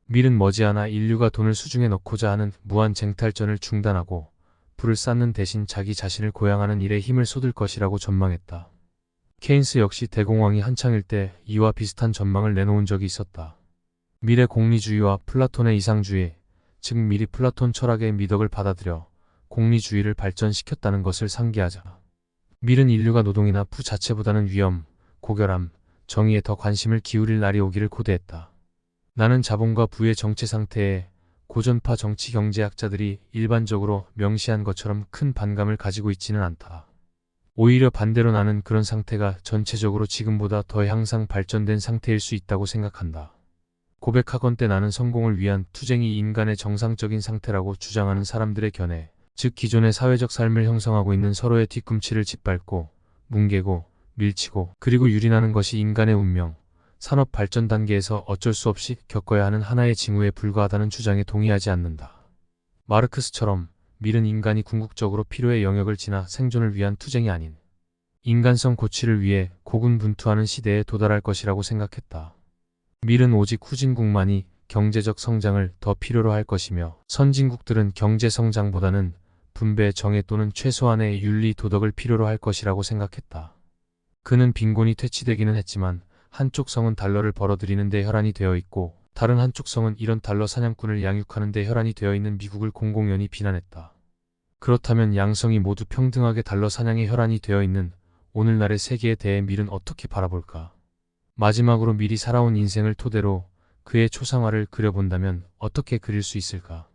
밀은 머지않아 인류가 돈을 수중에 넣고자 하는 무한 쟁탈전을 중단하고 불을 쌓는 대신 자기 자신을 고양하는 일에 힘을 쏟을 것이라고 전망했다. 케인스 역시 대공황이 한창일 때 이와 비슷한 전망을 내놓은 적이 있었다. 밀의 공리주의와 플라톤의 이상주의, 즉 밀이 플라톤 철학의 미덕을 받아들여 공리주의를 발전시켰다는 것을 상기하자. 밀은 인류가 노동이나 부 자체보다는 위험, 고결함, 정의에 더 관심을 기울일 날이 오기를 고대했다. 나는 자본과 부의 정체 상태에 고전파 정치 경제학자들이 일반적으로 명시한 것처럼 큰 반감을 가지고 있지는 않다. 오히려 반대로 나는 그런 상태가 전체적으로 지금보다 더 향상 발전된 상태일 수 있다고 생각한다. 고백하건대 나는 성공을 위한 투쟁이 인간의 정상적인 상태라고 주장하는 사람들의 견해, 즉 기존의 사회적 삶을 형성하고 있는 서로의 뒤꿈치를 짓밟고 뭉개고 밀치고 그리고 유린하는 것이 인간의 운명, 산업 발전 단계에서 어쩔 수 없이 겪어야 하는 하나의 징후에 불과하다는 주장에 동의하지 않는다. 마르크스처럼 밀은 인간이 궁극적으로 필요의 영역을 지나 생존을 위한 투쟁이 아닌 인간성 고취를 위해 고군분투하는 시대에 도달할 것이라고 생각했다. 밀은 오직 후진국만이 경제적 성장을 더 필요로 할 것이며 선진국들은 경제 성장보다는 분배 정의 또는 최소한의 윤리 도덕을 필요로 할 것이라고 생각했다. 그는 빈곤이 퇴치되기는 했지만 한쪽 성은 달러를 벌어들이는 데 혈안이 되어 있고 다른 한쪽 성은 이런 달러 사냥꾼을 양육하는 데 혈안이 되어 있는 미국을 공공연히 비난했다. 그렇다면 양성이 모두 평등하게 달러 사냥에 혈안이 되어 있는 오늘날의 세계에 대해 밀은 어떻게 바라볼까? 마지막으로 밀이 살아온 인생을 토대로 그의 초상화를 그려본다면 어떻게 그릴 수 있을까?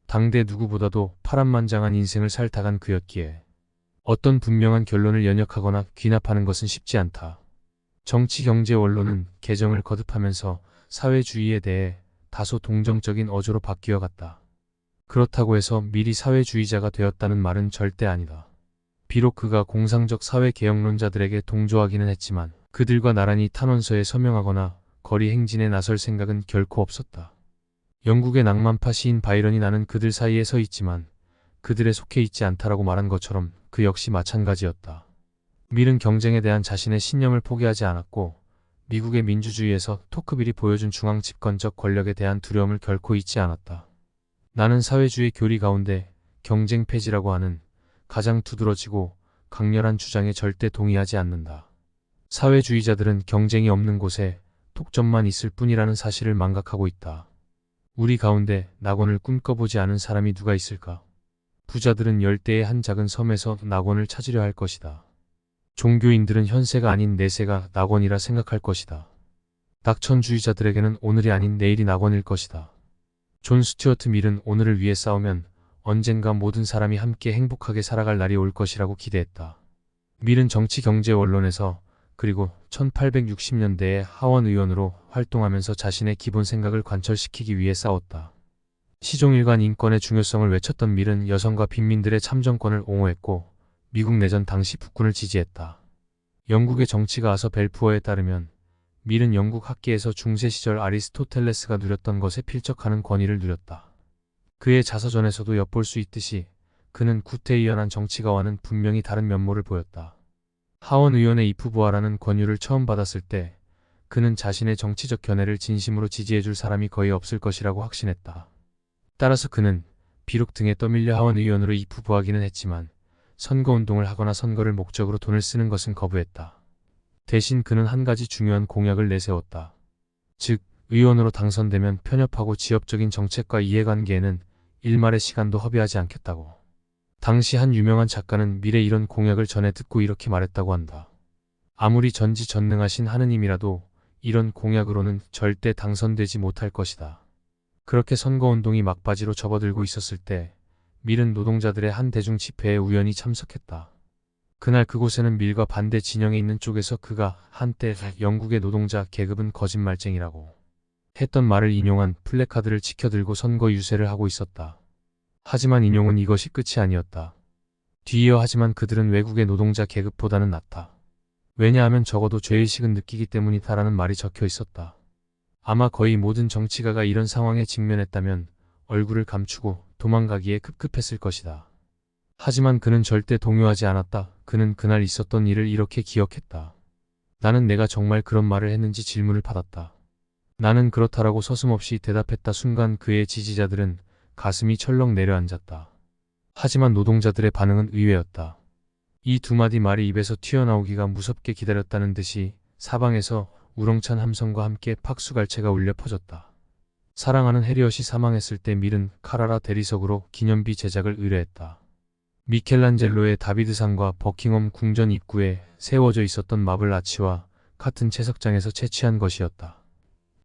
당대 누구보다도 파란만장한 인생을 살다간 그였기에 어떤 분명한 결론을 연역하거나 귀납하는 것은 쉽지 않다. 정치 경제 원론은 개정을 거듭하면서 사회주의에 대해 다소 동정적인 어조로 바뀌어 갔다. 그렇다고 해서 밀이 사회주의자가 되었다는 말은 절대 아니다. 비록 그가 공상적 사회개혁론자들에게 동조하기는 했지만 그들과 나란히 탄원서에 서명하거나 거리 행진에 나설 생각은 결코 없었다. 영국의 낭만파 시인 바이런이 나는 그들 사이에 서 있지만 그들에 속해 있지 않다라고 말한 것처럼 그 역시 마찬가지였다. 밀은 경쟁에 대한 자신의 신념을 포기하지 않았고 미국의 민주주의에서 토크빌이 보여준 중앙 집권적 권력에 대한 두려움을 결코 잊지 않았다. 나는 사회주의 교리 가운데 경쟁 폐지라고 하는 가장 두드러지고 강렬한 주장에 절대 동의하지 않는다. 사회주의자들은 경쟁이 없는 곳에 독점만 있을 뿐이라는 사실을 망각하고 있다. 우리 가운데 낙원을 꿈꿔보지 않은 사람이 누가 있을까? 부자들은 열대의 한 작은 섬에서 낙원을 찾으려 할 것이다. 종교인들은 현세가 아닌 내세가 낙원이라 생각할 것이다. 낙천주의자들에게는 오늘이 아닌 내일이 낙원일 것이다. 존 스튜어트 밀은 오늘을 위해 싸우면 언젠가 모든 사람이 함께 행복하게 살아갈 날이 올 것이라고 기대했다. 밀은 정치 경제 원론에서 그리고 1860년대에 하원 의원으로 활동하면서 자신의 기본 생각을 관철시키기 위해 싸웠다. 시종일관 인권의 중요성을 외쳤던 밀은 여성과 빈민들의 참정권을 옹호했고 미국 내전 당시 북군을 지지했다. 영국의 정치가 아서 벨푸어에 따르면 밀은 영국 학계에서 중세 시절 아리스토텔레스가 누렸던 것에 필적하는 권위를 누렸다. 그의 자서전에서도 엿볼 수 있듯이 그는 구태의연한 정치가와는 분명히 다른 면모를 보였다. 하원 의원의 이프보아라는 권유를 처음 받았을 때 그는 자신의 정치적 견해를 진심으로 지지해줄 사람이 거의 없을 것이라고 확신했다. 따라서 그는 비록 등에 떠밀려 하원 의원으로 이프보아기는 했지만 선거운동을 하거나 선거를 목적으로 돈을 쓰는 것은 거부했다. 대신 그는 한 가지 중요한 공약을 내세웠다. 즉, 의원으로 당선되면 편협하고 지엽적인 정책과 이해관계에는 일말의 시간도 허비하지 않겠다고. 당시 한 유명한 작가는 밀의 이런 공약을 전해 듣고 이렇게 말했다고 한다. 아무리 전지전능하신 하느님이라도 이런 공약으로는 절대 당선되지 못할 것이다. 그렇게 선거운동이 막바지로 접어들고 있었을 때 밀은 노동자들의 한 대중 집회에 우연히 참석했다. 그날 그곳에는 밀과 반대 진영에 있는 쪽에서 그가 한때 영국의 노동자 계급은 거짓말쟁이라고 했던 말을 인용한 플래카드를 치켜들고 선거 유세를 하고 있었다. 하지만 인용은 이것이 끝이 아니었다. 뒤이어 하지만 그들은 외국의 노동자 계급보다는 낫다. 왜냐하면 적어도 죄의식은 느끼기 때문이다라는 말이 적혀 있었다. 아마 거의 모든 정치가가 이런 상황에 직면했다면 얼굴을 감추고 도망가기에 급급했을 것이다. 하지만 그는 절대 동요하지 않았다. 그는 그날 있었던 일을 이렇게 기억했다. 나는 내가 정말 그런 말을 했는지 질문을 받았다. 나는 그렇다라고 서슴없이 대답했다. 순간 그의 지지자들은 가슴이 철렁 내려앉았다. 하지만 노동자들의 반응은 의외였다. 이 두 마디 말이 입에서 튀어나오기가 무섭게 기다렸다는 듯이 사방에서 우렁찬 함성과 함께 팍수갈채가 울려 퍼졌다. 사랑하는 해리엇이 사망했을 때 밀은 카라라 대리석으로 기념비 제작을 의뢰했다. 미켈란젤로의 다비드상과 버킹엄 궁전 입구에 세워져 있었던 마블 아치와 같은 채석장에서 채취한 것이었다.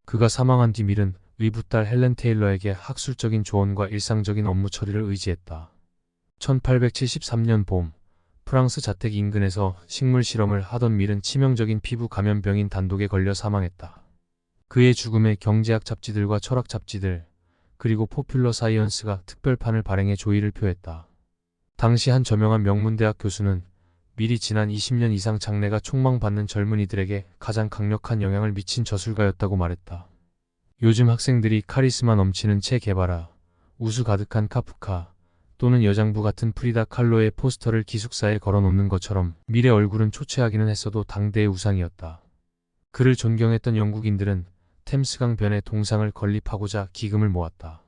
그가 사망한 뒤 밀은 의붓딸 헬렌 테일러에게 학술적인 조언과 일상적인 업무 처리를 의지했다. 1873년 봄, 프랑스 자택 인근에서 식물 실험을 하던 밀은 치명적인 피부 감염병인 단독에 걸려 사망했다. 그의 죽음에 경제학 잡지들과 철학 잡지들, 그리고 포퓰러 사이언스가 특별판을 발행해 조의를 표했다. 당시 한 저명한 명문대학 교수는 밀이 지난 20년 이상 장래가 촉망받는 젊은이들에게 가장 강력한 영향을 미친 저술가였다고 말했다. 요즘 학생들이 카리스마 넘치는 체 게바라, 우수 가득한 카프카 또는 여장부 같은 프리다 칼로의 포스터를 기숙사에 걸어놓는 것처럼 밀의 얼굴은 초췌하기는 했어도 당대의 우상이었다. 그를 존경했던 영국인들은 템스강 변에 동상을 건립하고자 기금을 모았다.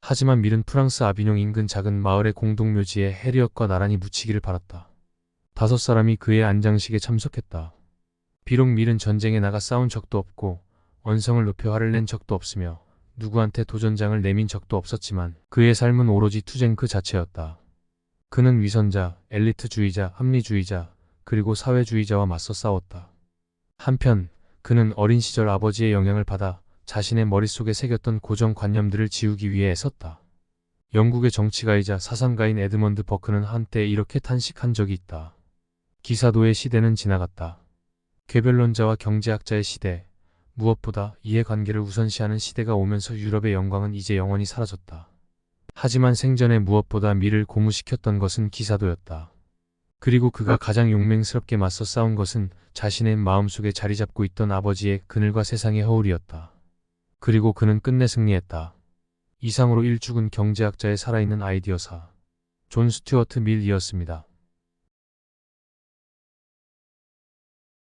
하지만 밀은 프랑스 아비뇽 인근 작은 마을의 공동묘지에 해리엇과 나란히 묻히기를 바랐다. 5사람이 그의 안장식에 참석했다. 비록 밀은 전쟁에 나가 싸운 적도 없고 언성을 높여 화를 낸 적도 없으며 누구한테 도전장을 내민 적도 없었지만 그의 삶은 오로지 투쟁 그 자체였다. 그는 위선자, 엘리트주의자, 합리주의자, 그리고 사회주의자와 맞서 싸웠다. 한편 그는 어린 시절 아버지의 영향을 받아 자신의 머릿속에 새겼던 고정관념들을 지우기 위해 애썼다. 영국의 정치가이자 사상가인 에드먼드 버크는 한때 이렇게 탄식한 적이 있다. 기사도의 시대는 지나갔다. 궤변론자와 경제학자의 시대, 무엇보다 이해관계를 우선시하는 시대가 오면서 유럽의 영광은 이제 영원히 사라졌다. 하지만 생전에 무엇보다 밀을 고무시켰던 것은 기사도였다. 그리고 그가 가장 용맹스럽게 맞서 싸운 것은 자신의 마음속에 자리잡고 있던 아버지의 그늘과 세상의 허울이었다. 그리고 그는 끝내 승리했다. 이상으로 일죽은 경제학자의 살아있는 아이디어사 존 스튜어트 밀이었습니다.